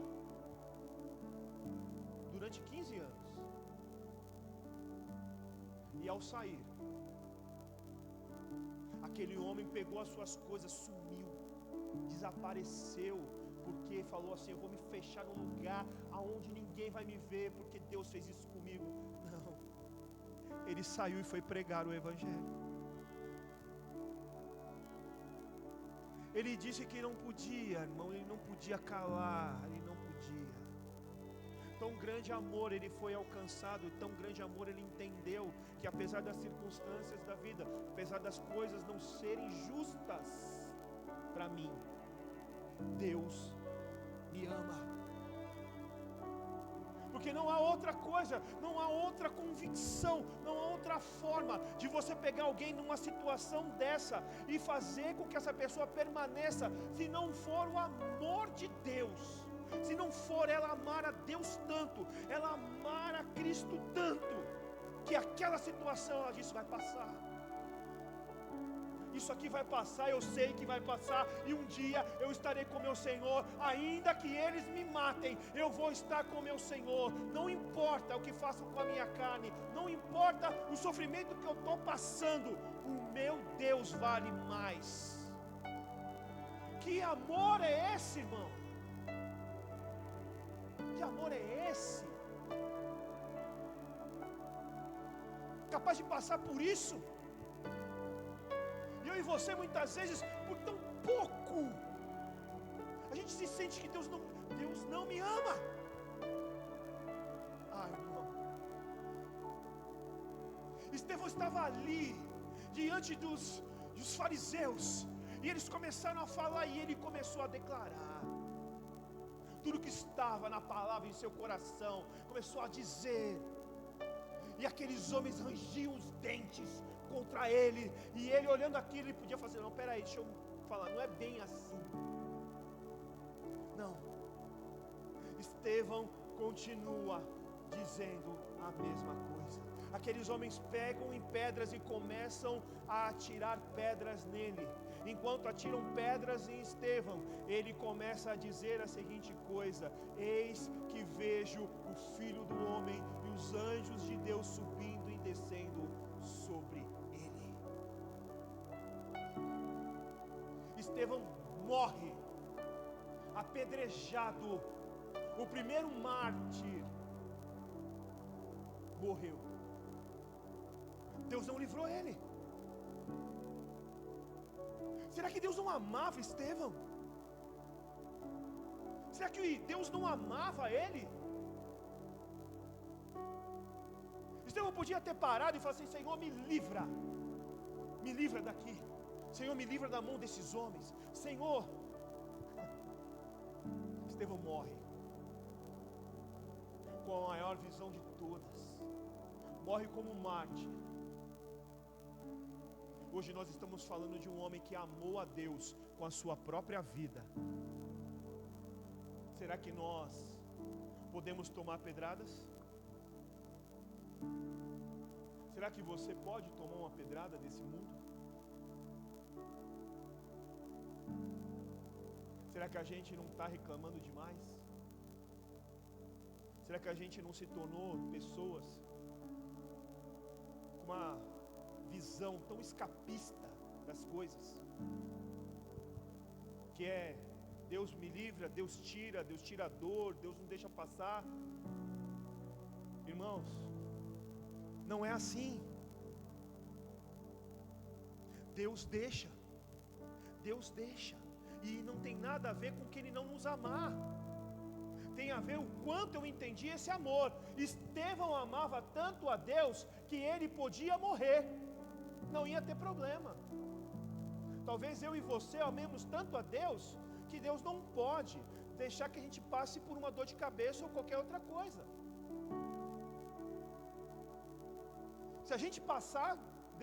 durante 15 anos. E ao sair, aquele homem pegou as suas coisas, sumiu, desapareceu, porque falou assim: eu vou me fechar num lugar aonde ninguém vai me ver, porque Deus fez isso comigo. Não, ele saiu e foi pregar o Evangelho. Ele disse que não podia, irmão, ele não podia calar, ele não podia. Tão grande amor ele foi alcançado, tão grande amor ele entendeu que apesar das circunstâncias da vida, apesar das coisas não serem justas para mim, Deus me ama. Porque não há outra coisa, não há outra convicção, não há outra forma de você pegar alguém numa situação dessa e fazer com que essa pessoa permaneça, se não for o amor de Deus, se não for ela amar a Deus tanto, ela amar a Cristo tanto, que aquela situação, ela disse, vai passar. Isso aqui vai passar, eu sei que vai passar, e um dia eu estarei com meu Senhor, ainda que eles me matem, eu vou estar com meu Senhor. Não importa o que façam com a minha carne, não importa o sofrimento que eu estou passando, o meu Deus vale mais. Que amor é esse, irmão? Que amor é esse? Capaz de passar por isso? E eu e você muitas vezes, por tão pouco, a gente se sente que Deus não me ama. Ai, irmão, Estevão estava ali, diante dos fariseus, e eles começaram a falar, e ele começou a declarar tudo que estava na palavra em seu coração, começou a dizer, e aqueles homens rangiam os dentes contra ele, e ele olhando aquilo, ele podia fazer, não, peraí, deixa eu falar, não é bem assim, não. Estevão continua dizendo a mesma coisa. Aqueles homens pegam em pedras e começam a atirar pedras nele. Enquanto atiram pedras em Estevão, ele começa a dizer a seguinte coisa: eis que vejo o Filho do Homem e os anjos de Deus subindo e descendo sobre ele. Estevão morre apedrejado. O primeiro mártir morreu. Deus não livrou ele. Será que Deus não amava Estevão? Será que Deus não amava ele? Estevão podia ter parado e falar assim: Senhor, me livra daqui. Senhor, me livra da mão desses homens. Senhor. Estevão morre com a maior visão de todas. Morre como um mártir. Hoje nós estamos falando de um homem que amou a Deus com a sua própria vida. Será que nós podemos tomar pedradas? Será que você pode tomar uma pedrada desse mundo? Será que a gente não está reclamando demais? Será que a gente não se tornou pessoas com uma visão tão escapista das coisas? Que é, Deus me livra, Deus tira a dor, Deus não deixa passar. Irmãos, não é assim. Deus deixa. E não tem nada a ver com que Ele não nos amar. Tem a ver o quanto eu entendi esse amor. Estevão amava tanto a Deus que ele podia morrer, não ia ter problema. Talvez eu e você amemos tanto a Deus que Deus não pode deixar que a gente passe por uma dor de cabeça ou qualquer outra coisa. Se a gente passar,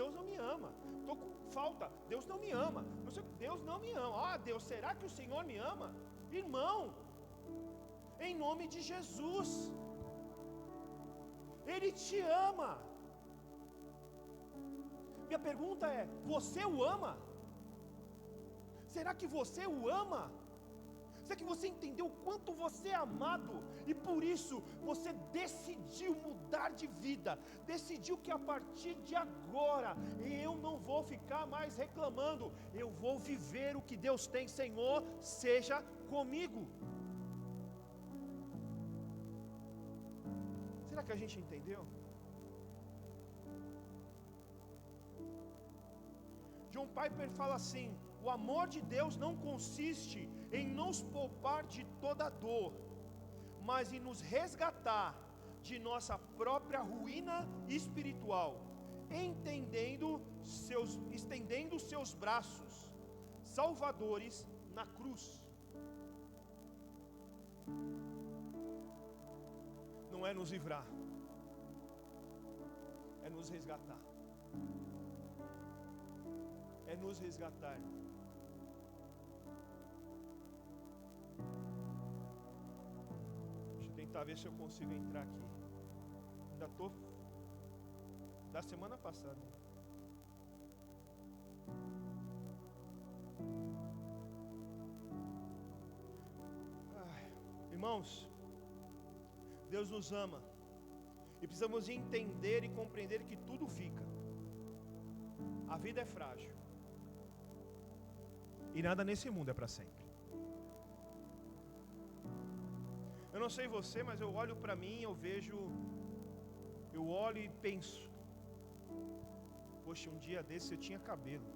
Deus não me ama. Estou com falta, Deus não me ama. Deus não me ama. Ah, Deus, será que o Senhor me ama? Irmão, em nome de Jesus, Ele te ama. Minha pergunta é: você o ama? Será que você o ama? Será que você entendeu o quanto você é amado e por isso você decidiu mudar de vida? Decidiu que a partir de agora eu não vou ficar mais reclamando, eu vou viver o que Deus tem. Senhor, seja comigo. Será que a gente entendeu? John Piper fala assim: o amor de Deus não consiste em nos poupar de toda dor, mas em nos resgatar de nossa própria ruína espiritual, estendendo seus braços salvadores na cruz. Não é nos livrar, é nos resgatar. É nos resgatar. Deixa eu tentar ver se eu consigo entrar aqui. Ainda estou da semana passada. Irmãos, Deus nos ama e precisamos entender e compreender que tudo fica. A vida é frágil e nada nesse mundo é para sempre. Eu não sei você, mas eu olho para mim, eu olho e penso: poxa, um dia desse eu tinha cabelo.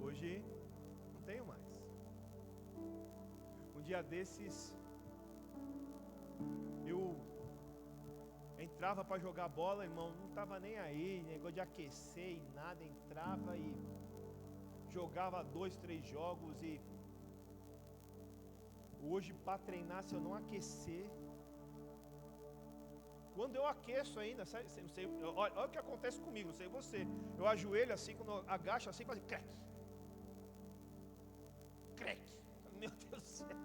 Hoje não tenho mais. Um dia desses eu entrava para jogar bola, irmão, não estava nem aí, negócio de aquecer e nada, entrava e jogava 2, 3 jogos. E hoje, para treinar, se eu não aquecer, quando eu aqueço ainda, sabe, não sei, olha o que acontece comigo, não sei você, eu ajoelho assim, quando eu agacho assim, quase crack, meu Deus do céu.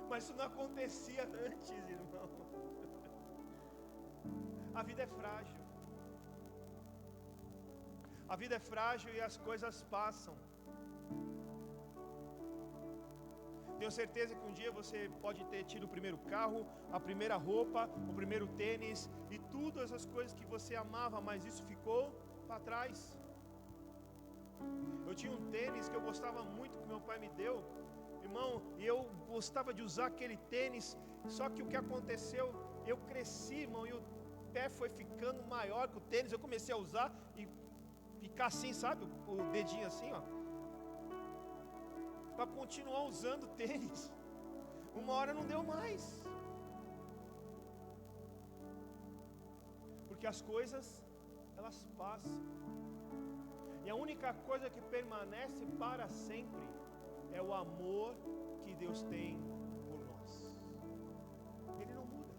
Mas isso não acontecia antes, irmão. A vida é frágil. A vida é frágil e as coisas passam. Tenho certeza que um dia você pode ter tido o primeiro carro, a primeira roupa, o primeiro tênis e todas as coisas que você amava, mas isso ficou para trás. Eu tinha um tênis que eu gostava muito, que meu pai me deu, irmão, e eu gostava de usar aquele tênis, só que o que aconteceu, eu cresci, irmão, e o pé foi ficando maior que o tênis, eu comecei a usar e ficar assim, sabe, o dedinho assim, ó, para continuar usando o tênis. Uma hora não deu mais, porque as coisas, elas passam, e a única coisa que permanece para sempre é o amor que Deus tem por nós. Ele não muda.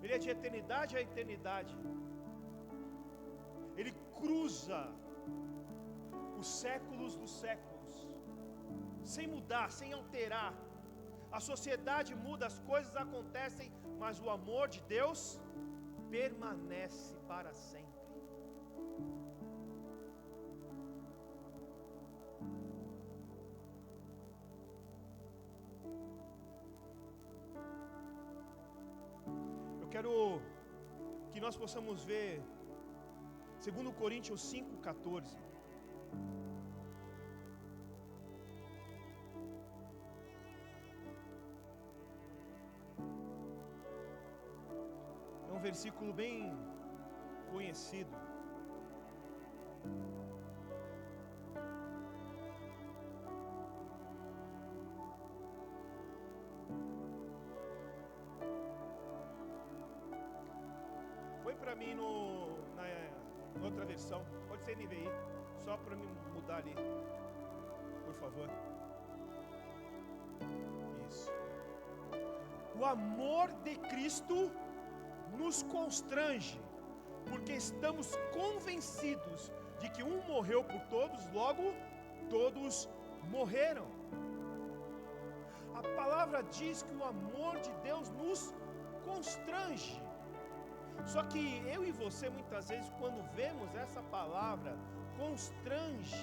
Ele é de eternidade a eternidade. Ele cruza os séculos dos séculos, sem mudar, sem alterar. A sociedade muda, as coisas acontecem, mas o amor de Deus permanece para sempre. Eu quero que nós possamos ver 2 Coríntios 5,14. É um versículo bem conhecido. Põe para mim outra versão. Pode ser NVI, só para me mudar ali, por favor. Isso. O amor de Cristo nos constrange, porque estamos convencidos de que um morreu por todos, logo todos morreram. A palavra diz que o amor de Deus nos constrange. Só que eu e você, muitas vezes, quando vemos essa palavra constrange,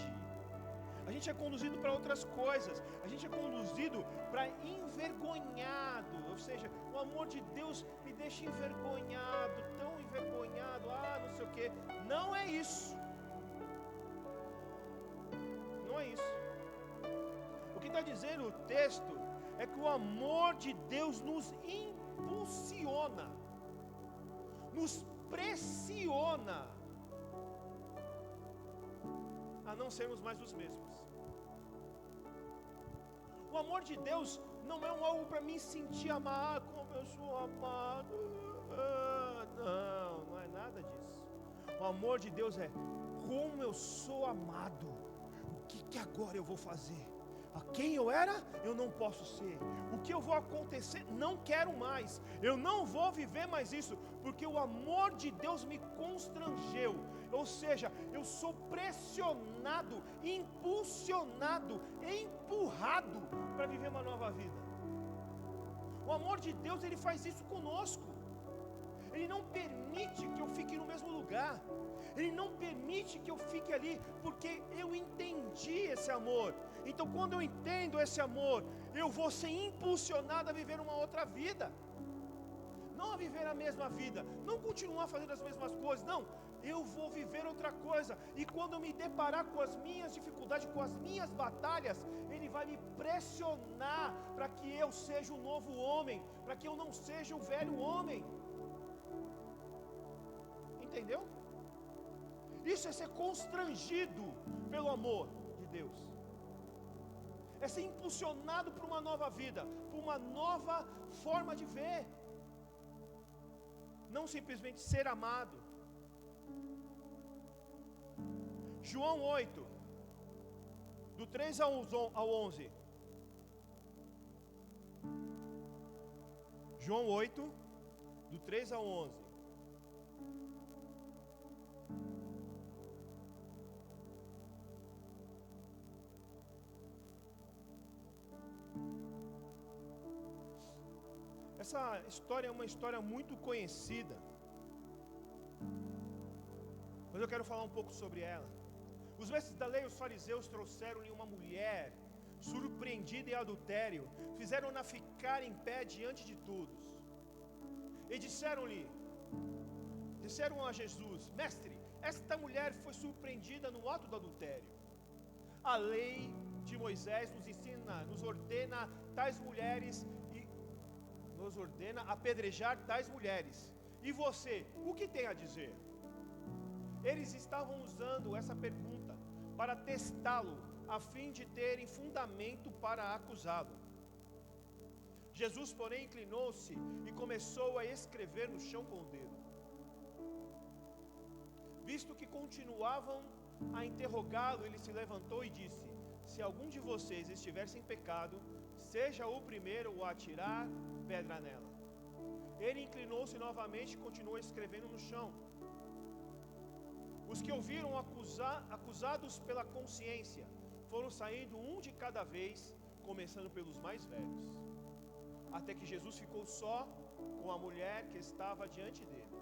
a gente é conduzido para outras coisas. A gente é conduzido para envergonhado. Ou seja, o amor de Deus me deixa envergonhado, tão envergonhado, não sei o quê. Não é isso. Não é isso. O que está dizendo o texto é que o amor de Deus nos impulsiona, nos pressiona a não sermos mais os mesmos. O amor de Deus não é algo para me sentir amado, como eu sou amado. Não é nada disso. O amor de Deus é como eu sou amado. O que agora eu vou fazer? A quem eu era, eu não posso ser. O que eu vou acontecer, não quero mais. Eu não vou viver mais isso, porque o amor de Deus me constrangeu. Ou seja, eu sou pressionado, impulsionado, empurrado para viver uma nova vida. O amor de Deus, Ele faz isso conosco. Ele não permite que eu fique no mesmo lugar. Ele não permite que eu fique ali, porque eu entendi esse amor. Então, quando eu entendo esse amor, eu vou ser impulsionado a viver uma outra vida. Não a viver a mesma vida, não continuar fazendo as mesmas coisas, não. Eu vou viver outra coisa. E quando eu me deparar com as minhas dificuldades, com as minhas batalhas, Ele vai me pressionar para que eu seja o novo homem, para que eu não seja o velho homem. Entendeu? Isso é ser constrangido pelo amor de Deus. É ser impulsionado para uma nova vida, para uma nova forma de ver. Não simplesmente ser amado. João 8, do 3 ao 11. João 8, do 3 ao 11. Essa história é uma história muito conhecida, mas eu quero falar um pouco sobre ela. Os mestres da lei, os fariseus, trouxeram-lhe uma mulher surpreendida em adultério, fizeram-na ficar em pé diante de todos, e disseram a Jesus: Mestre, esta mulher foi surpreendida no ato do adultério. A lei de Moisés nos ensina, nos ordena apedrejar tais mulheres. E você, o que tem a dizer? Eles estavam usando essa pergunta para testá-lo, a fim de terem fundamento para acusá-lo. Jesus, porém, inclinou-se e começou a escrever no chão com o dedo. Visto que continuavam a interrogá-lo, ele se levantou e disse: Se algum de vocês estiver sem pecado, seja o primeiro a atirar pedra nela. Ele inclinou-se novamente e continuou escrevendo no chão. Os que ouviram acusados pela consciência, foram saindo um de cada vez, começando pelos mais velhos, até que Jesus ficou só com a mulher que estava diante dele.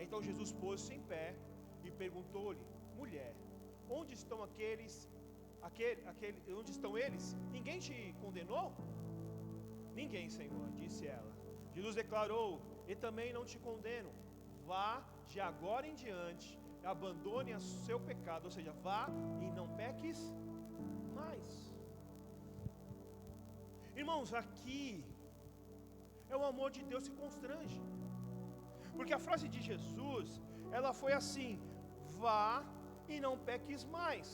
Então Jesus pôs-se em pé e perguntou-lhe: Mulher, onde estão onde estão eles? Ninguém te condenou? Ninguém, Senhor, disse ela. Jesus declarou: E também não te condeno. Vá de agora em diante, abandone o seu pecado, ou seja, vá e não peques mais. Irmãos, aqui é o amor de Deus que constrange, porque a frase de Jesus, ela foi assim: vá e não peques mais.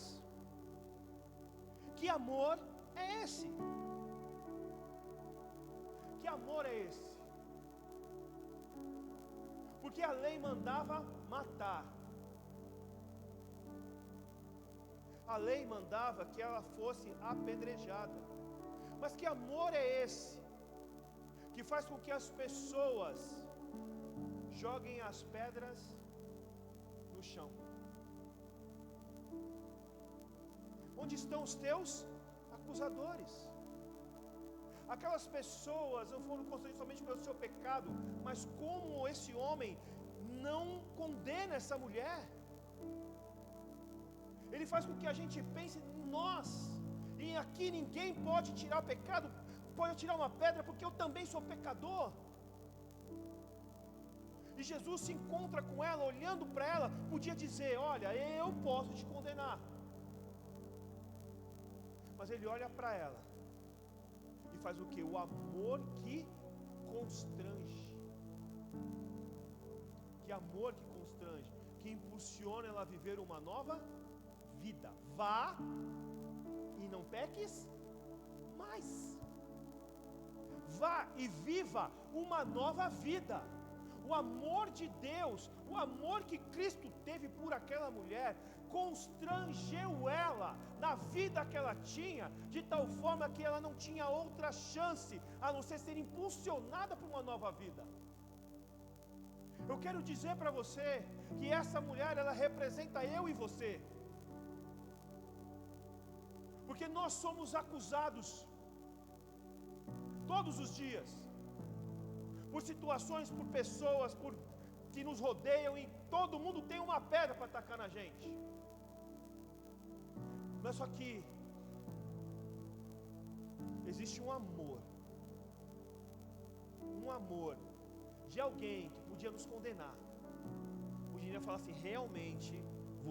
Que amor é esse? Que amor é esse? Porque a lei mandava matar, A lei mandava que ela fosse apedrejada. Mas que amor é esse que faz com que as pessoas joguem as pedras no chão? Onde estão os teus acusadores? Aquelas pessoas não foram constrangidas somente pelo seu pecado, mas como esse homem não condena essa mulher. Ele faz com que a gente pense: nós, e aqui ninguém pode tirar o pecado, pode tirar uma pedra, porque eu também sou pecador. E Jesus se encontra com ela, olhando para ela, podia dizer: olha, eu posso te condenar. Mas ele olha para ela e faz o que? O amor que constrange. Que amor que constrange, que impulsiona ela a viver uma nova vida. Vá e não peques mais. Vá e viva uma nova vida. O amor de Deus, o amor que Cristo teve por aquela mulher, constrangeu ela na vida que ela tinha, de tal forma que ela não tinha outra chance a não ser impulsionada por uma nova vida. Eu quero dizer para você que essa mulher, ela representa eu e você. Porque nós somos acusados todos os dias por situações, por pessoas, que nos rodeiam, e todo mundo tem uma pedra para atacar na gente. Mas só que existe um amor de alguém que podia nos condenar, podia falar assim: realmente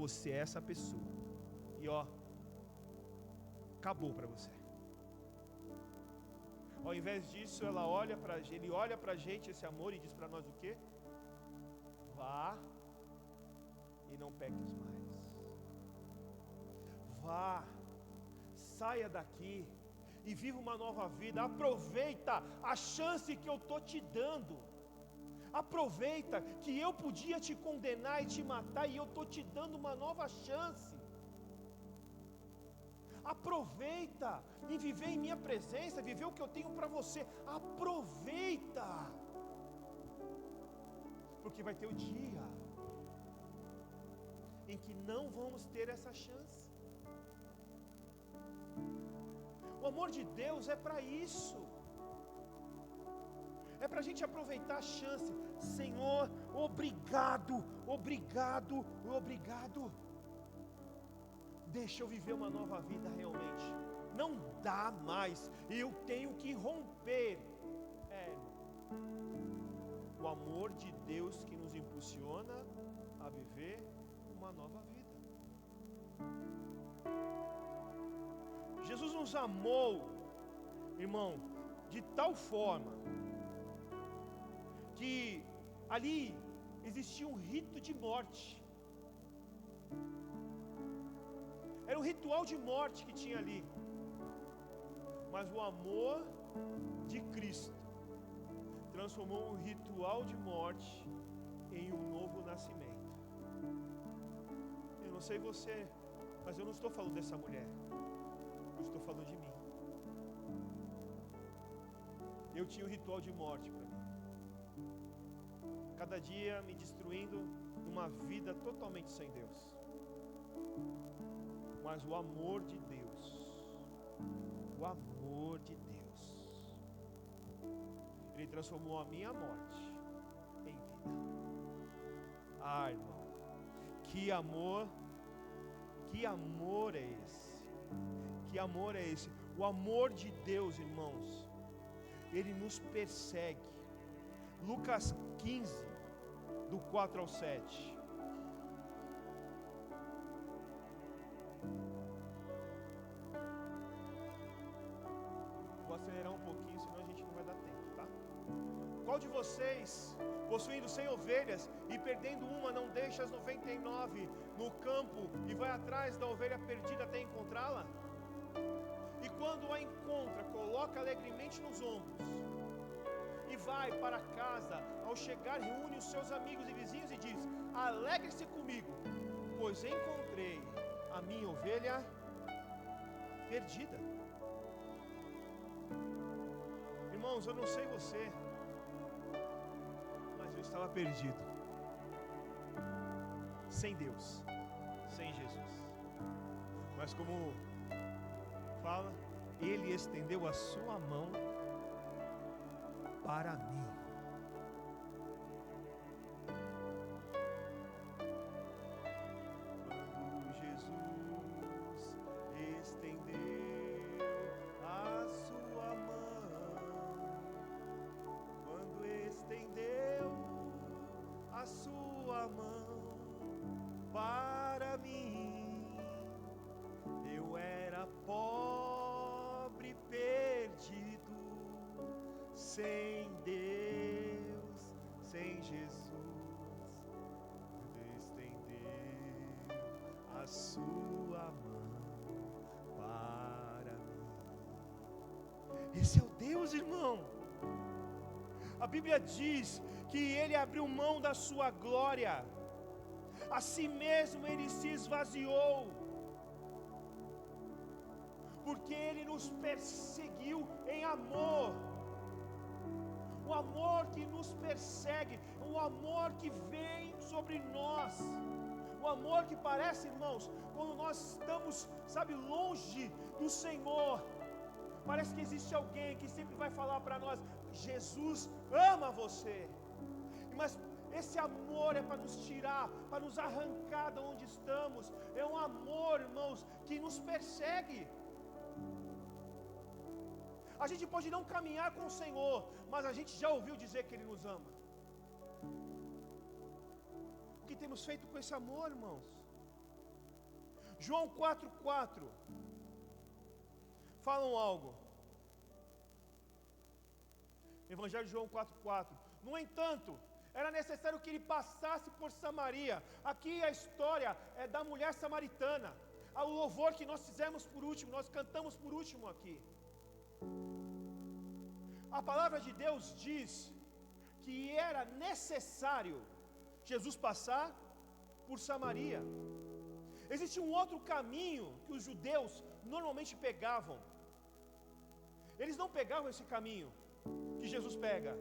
você é essa pessoa, e ó, acabou para você. Ao invés disso, ele olha para a gente, esse amor, e diz para nós o quê? Vá e não peques mais. Vá, saia daqui e viva uma nova vida. Aproveita a chance que eu estou te dando. Aproveita que eu podia te condenar e te matar, e eu estou te dando uma nova chance. Aproveita em viver em minha presença, viver o que eu tenho para você. Aproveita, porque vai ter o dia em que não vamos ter essa chance. O amor de Deus é para isso, é para a gente aproveitar a chance. Senhor, obrigado, obrigado, obrigado. Deixa eu viver uma nova vida realmente. Não dá mais, eu tenho que romper. O amor de Deus que nos impulsiona a viver uma nova vida. Jesus nos amou, irmão, de tal forma que ali existia um rito de morte. Era um ritual de morte que tinha ali. Mas o amor de Cristo transformou um ritual de morte em um novo nascimento. Eu não sei você, mas eu não estou falando dessa mulher. Eu estou falando de mim. Eu tinha um ritual de morte para mim. Cada dia me destruindo numa vida totalmente sem Deus. Mas o amor de Deus, Ele transformou a minha morte em vida. Ah, irmão, que amor é esse? Que amor é esse? O amor de Deus, irmãos, Ele nos persegue. Lucas 15, do 4 ao 7. Vou acelerar um pouquinho, senão a gente não vai dar tempo, tá? Qual de vocês, possuindo 100 ovelhas e perdendo uma, não deixa as 99 no campo e vai atrás da ovelha perdida até encontrá-la? E quando a encontra, coloca alegremente nos ombros e vai para casa. Ao chegar, reúne os seus amigos e vizinhos e diz: alegre-se comigo, pois encontrei a minha ovelha perdida. Irmãos, eu não sei você, mas eu estava perdido, sem Deus, sem Jesus. Mas como fala, Ele estendeu a sua mão para mim. Sem Deus, sem Jesus, Ele estendeu a sua mão para mim. Esse é o Deus, irmão. A Bíblia diz que Ele abriu mão da sua glória, a si mesmo Ele se esvaziou, porque Ele nos perseguiu em amor. O amor que nos persegue, o amor que vem sobre nós, o amor que parece, irmãos, quando nós estamos, longe do Senhor, parece que existe alguém que sempre vai falar para nós: Jesus ama você. Mas esse amor é para nos tirar, para nos arrancar de onde estamos. É um amor, irmãos, que nos persegue. A gente pode não caminhar com o Senhor, mas a gente já ouviu dizer que Ele nos ama. O que temos feito com esse amor, irmãos? João 4,4 falam algo. Evangelho de João 4,4. No entanto, era necessário que Ele passasse por Samaria. Aqui a história é da mulher samaritana. O louvor que nós fizemos por último, nós cantamos por último aqui. A palavra de Deus diz que era necessário Jesus passar por Samaria. Existe um outro caminho que os judeus normalmente pegavam. Eles não pegavam esse caminho que Jesus pega.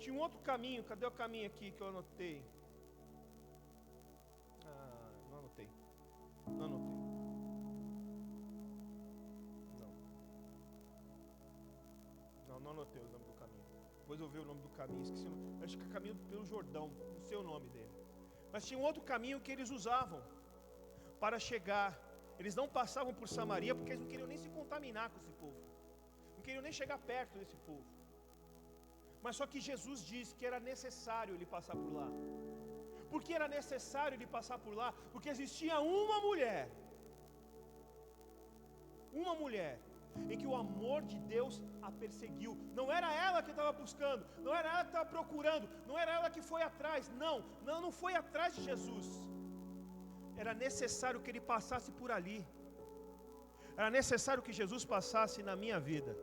Tinha um outro caminho. Cadê o caminho aqui que eu anotei? Não anotei. Não anotei o nome do caminho. Depois eu vi o nome do caminho, esqueci o nome. Acho que é caminho pelo Jordão, não sei o nome dele. Mas tinha um outro caminho que eles usavam para chegar. Eles não passavam por Samaria porque eles não queriam nem se contaminar com esse povo. Não queriam nem chegar perto desse povo. Mas só que Jesus disse que era necessário ele passar por lá. Por que era necessário ele passar por lá? Porque existia uma mulher em que o amor de Deus a perseguiu. Não era ela que estava buscando, não era ela que estava procurando, não era ela que foi atrás, não foi atrás de Jesus. Era necessário que ele passasse por ali. Era necessário que Jesus passasse na minha vida.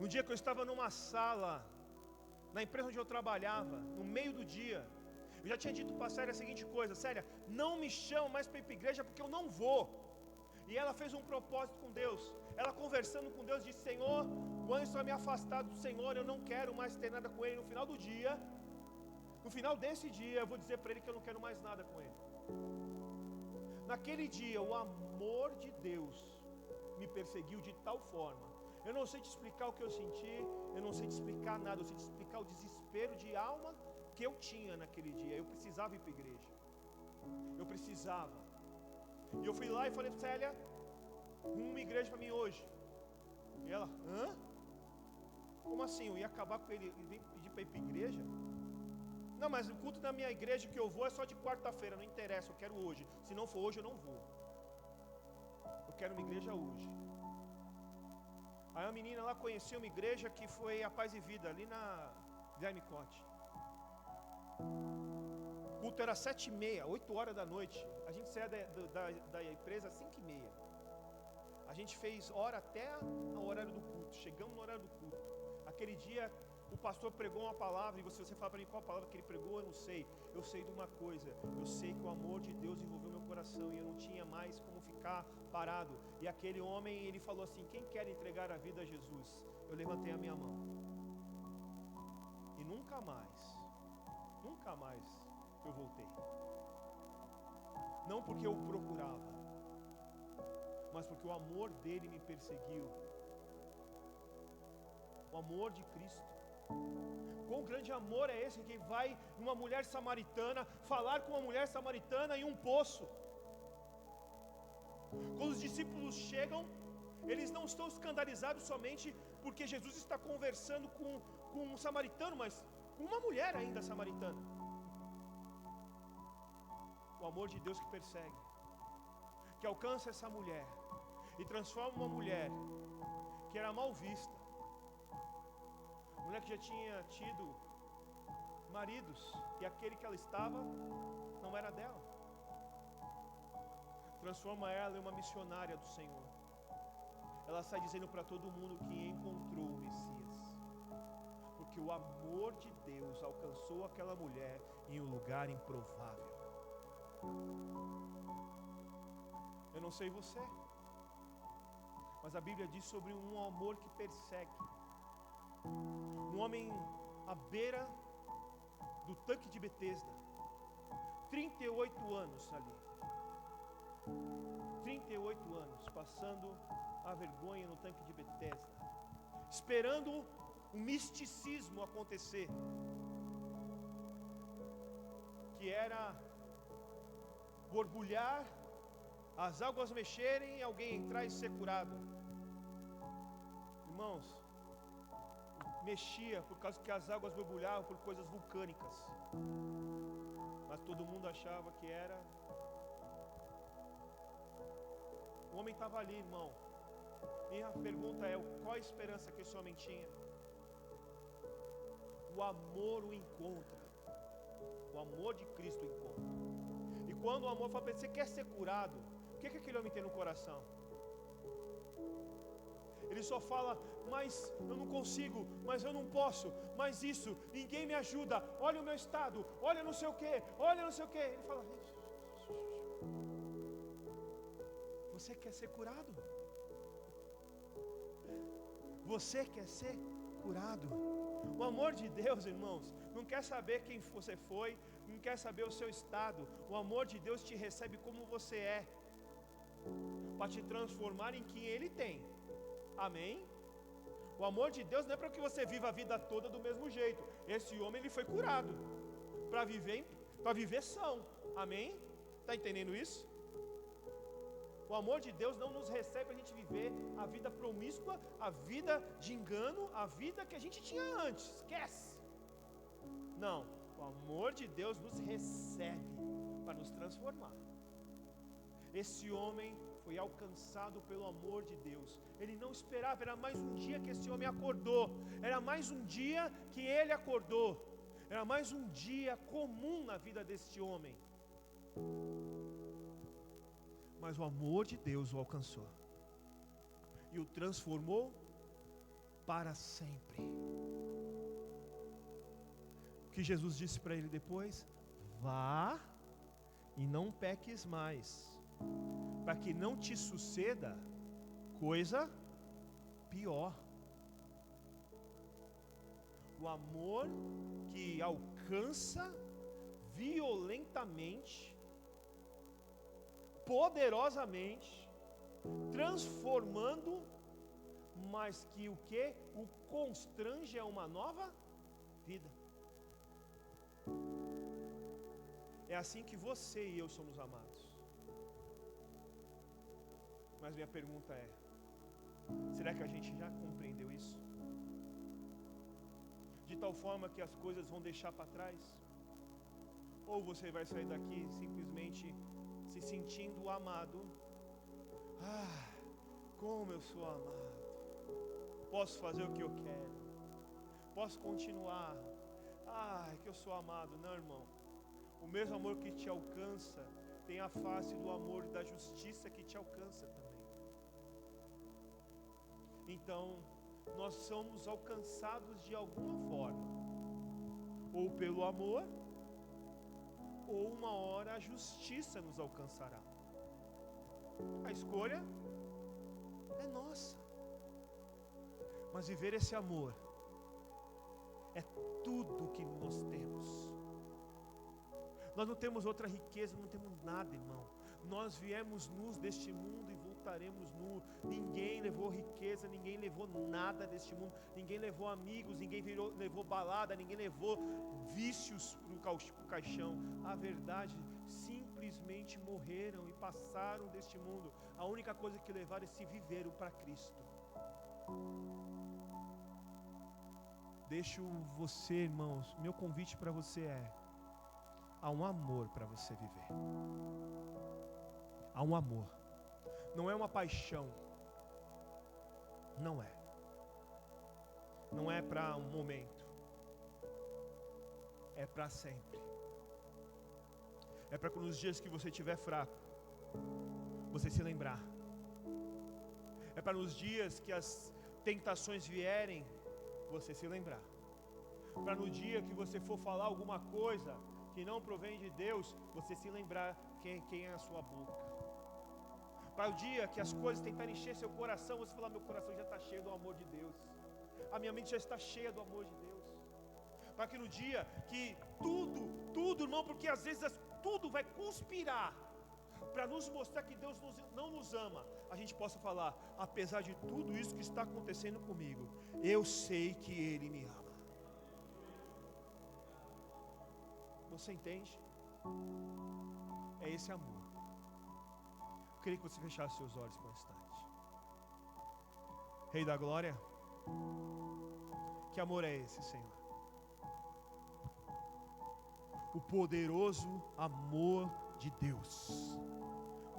Um dia que eu estava numa sala, na empresa onde eu trabalhava, no meio do dia, eu já tinha dito para a Célia a seguinte coisa: Célia, não me chama mais para ir para a igreja porque eu não vou. E ela fez um propósito com Deus. Ela conversando com Deus disse: Senhor, quando eu estou me afastado do Senhor, eu não quero mais ter nada com Ele. No final do dia, no final desse dia, eu vou dizer para Ele que eu não quero mais nada com Ele. Naquele dia, o amor de Deus me perseguiu de tal forma. Eu não sei te explicar o que eu senti, eu não sei te explicar nada, eu sei te explicar o desespero de alma que eu tinha naquele dia. Eu precisava ir para a igreja. Eu precisava. E eu fui lá e falei: Célia, uma igreja para mim hoje. E ela: hã? Como assim? Eu ia acabar com ele e vim pedir para ir para a igreja? Não, mas o culto da minha igreja que eu vou é só de quarta-feira, não interessa, eu quero hoje. Se não for hoje, eu não vou. Eu quero uma igreja hoje. Aí a menina lá conheceu uma igreja que foi a Paz e Vida, ali na Guilherme Cote. O culto era 7h30, 8 horas da noite. A gente saía da empresa às 5h30. A gente fez hora até o horário do culto. Chegamos no horário do culto. Aquele dia O pastor pregou uma palavra, e você fala para mim qual palavra que ele pregou, eu não sei. Eu sei de uma coisa, eu sei que o amor de Deus envolveu meu coração, e eu não tinha mais como ficar parado. E aquele homem, ele falou assim: quem quer entregar a vida a Jesus? Eu levantei a minha mão. E nunca mais eu voltei. Não porque eu o procurava, mas porque o amor dele me perseguiu. O amor de Cristo. Quão grande amor é esse que vai numa mulher samaritana falar com uma mulher samaritana em um poço? Quando os discípulos chegam, eles não estão escandalizados somente porque Jesus está conversando com um samaritano, mas com uma mulher ainda samaritana. O amor de Deus que persegue, que alcança essa mulher e transforma uma mulher que era mal vista, mulher que já tinha tido maridos, e aquele que ela estava não era dela. Transforma ela em uma missionária do Senhor. Ela sai dizendo para todo mundo que encontrou o Messias, porque o amor de Deus alcançou aquela mulher em um lugar improvável. Eu não sei você, mas a Bíblia diz sobre um amor que persegue. Um homem à beira do tanque de Betesda, 38 anos ali, 38 anos passando a vergonha no tanque de Betesda, esperando o misticismo acontecer, que era borbulhar, as águas mexerem e alguém entrar e ser curado. Irmãos, mexia por causa que as águas borbulhavam por coisas vulcânicas, mas todo mundo achava que era. O homem estava ali, irmão. Minha pergunta é: qual a esperança que esse homem tinha? O amor o encontra. O amor de Cristo o encontra. E quando o amor fala para ele: você quer ser curado? O que aquele homem tem no coração? Ele só fala: mas eu não consigo, mas eu não posso, mas isso, ninguém me ajuda, olha o meu estado, olha não sei o que, olha não sei o que. Ele fala: você quer ser curado? Você quer ser curado? O amor de Deus, irmãos, não quer saber quem você foi, não quer saber o seu estado. O amor de Deus te recebe como você é, para te transformar em quem Ele tem. Amém? O amor de Deus não é para que você viva a vida toda do mesmo jeito. Esse homem, ele foi curado para viver são. Amém? Está entendendo isso? O amor de Deus não nos recebe para a gente viver a vida promíscua, a vida de engano, a vida que a gente tinha antes. Esquece. Não, o amor de Deus nos recebe para nos transformar. Esse homem foi alcançado pelo amor de Deus. Ele não esperava, era mais um dia que esse homem acordou. Era mais um dia que ele acordou. Era mais um dia comum na vida desse homem. Mas o amor de Deus o alcançou e o transformou para sempre. O que Jesus disse para ele depois? Vá e não peques mais, para que não te suceda coisa pior. O amor que alcança violentamente, poderosamente, transformando, mas que o que? O constrange a uma nova vida. É assim que você e eu somos amados. Mas minha pergunta é: será que a gente já compreendeu isso? De tal forma que as coisas vão deixar para trás? Ou você vai sair daqui simplesmente se sentindo amado? Ah, como eu sou amado. Posso fazer o que eu quero. Posso continuar. Ah, que eu sou amado. Não, irmão. O mesmo amor que te alcança tem a face do amor e da justiça que te alcança também. Então, nós somos alcançados de alguma forma, ou pelo amor, ou uma hora a justiça nos alcançará. A escolha é nossa. Mas viver esse amor é tudo que nós temos. Nós não temos outra riqueza, não temos nada, irmão. Nós viemos nus deste mundo e voltaremos nu. Ninguém levou riqueza, ninguém levou nada deste mundo. Ninguém levou amigos, ninguém levou balada, ninguém levou vícios para o caixão. A verdade, simplesmente morreram e passaram deste mundo. A única coisa que levaram é se viveram para Cristo. Deixo você, irmãos, meu convite para você é: há um amor para você viver. Há um amor. Não é uma paixão. Não é. Não é para um momento. É para sempre. É para que nos dias que você estiver fraco, você se lembrar. É para nos dias que as tentações vierem, você se lembrar. Para no dia que você for falar alguma coisa que não provém de Deus, você se lembrar quem é a sua boca. Para o dia que as coisas tentarem encher seu coração, você falar: meu coração já está cheio do amor de Deus, a minha mente já está cheia do amor de Deus. Para que no dia que tudo, irmão, porque às vezes tudo vai conspirar para nos mostrar que Deus não nos ama, a gente possa falar: apesar de tudo isso que está acontecendo comigo, eu sei que Ele me ama. Você entende? É esse amor. Eu queria que você fechasse seus olhos por um instante. Rei da glória, que amor é esse, Senhor? O poderoso amor de Deus,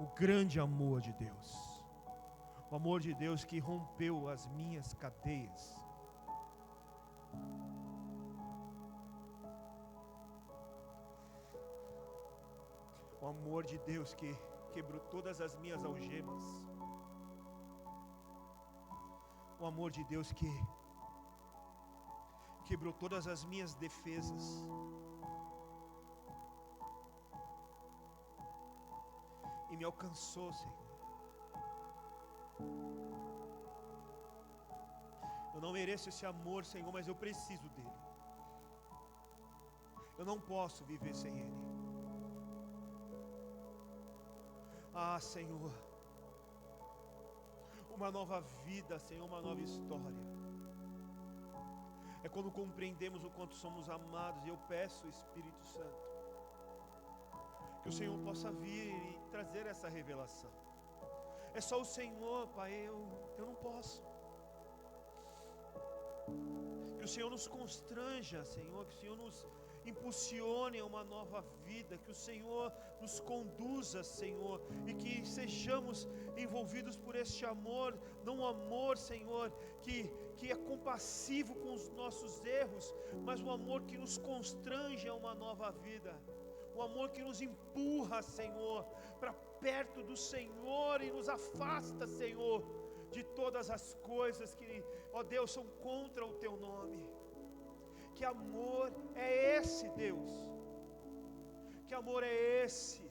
o grande amor de Deus, o amor de Deus que rompeu as minhas cadeias. O amor de Deus que quebrou todas as minhas algemas. O amor de Deus que quebrou todas as minhas defesas. E me alcançou, Senhor. Eu não mereço esse amor, Senhor, mas eu preciso dele. Eu não posso viver sem ele. Ah, Senhor, uma nova vida, Senhor, uma nova história. É quando compreendemos o quanto somos amados. E eu peço, Espírito Santo, que o Senhor possa vir e trazer essa revelação. É só o Senhor, Pai, eu não posso. Que o Senhor nos constranja, Senhor, que o Senhor nos impulsione a uma nova vida, que o Senhor nos conduza, Senhor, e que sejamos envolvidos por este amor, não um amor, Senhor, que é compassivo com os nossos erros, mas um amor que nos constrange a uma nova vida, um amor que nos empurra, Senhor, para perto do Senhor e nos afasta, Senhor, de todas as coisas que, ó Deus, são contra o Teu nome. Que amor é esse, Deus? Que amor é esse?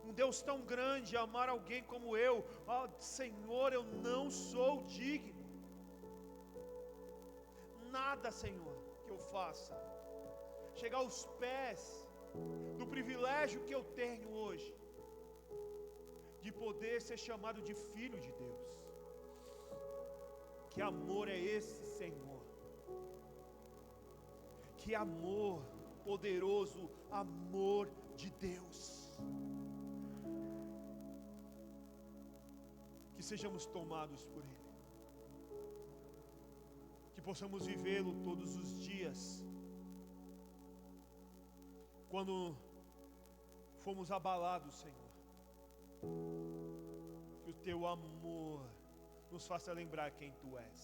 Um Deus tão grande, amar alguém como eu. Ó Senhor, eu não sou digno. Nada, Senhor, que eu faça chegar aos pés do privilégio que eu tenho hoje, de poder ser chamado de filho de Deus. Que amor é esse, Senhor? Que amor, poderoso amor de Deus. Que sejamos tomados por Ele, que possamos vivê-lo todos os dias. Quando fomos abalados, Senhor, que o Teu amor nos faça lembrar quem Tu és.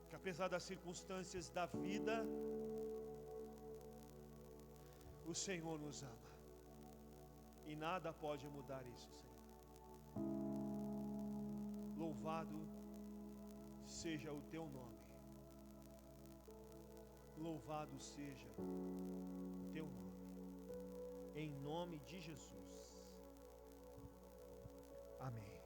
Que apesar das circunstâncias da vida, o Senhor nos ama. E nada pode mudar isso, Senhor. Louvado seja o teu nome. Louvado seja o teu nome. Em nome de Jesus. Amém.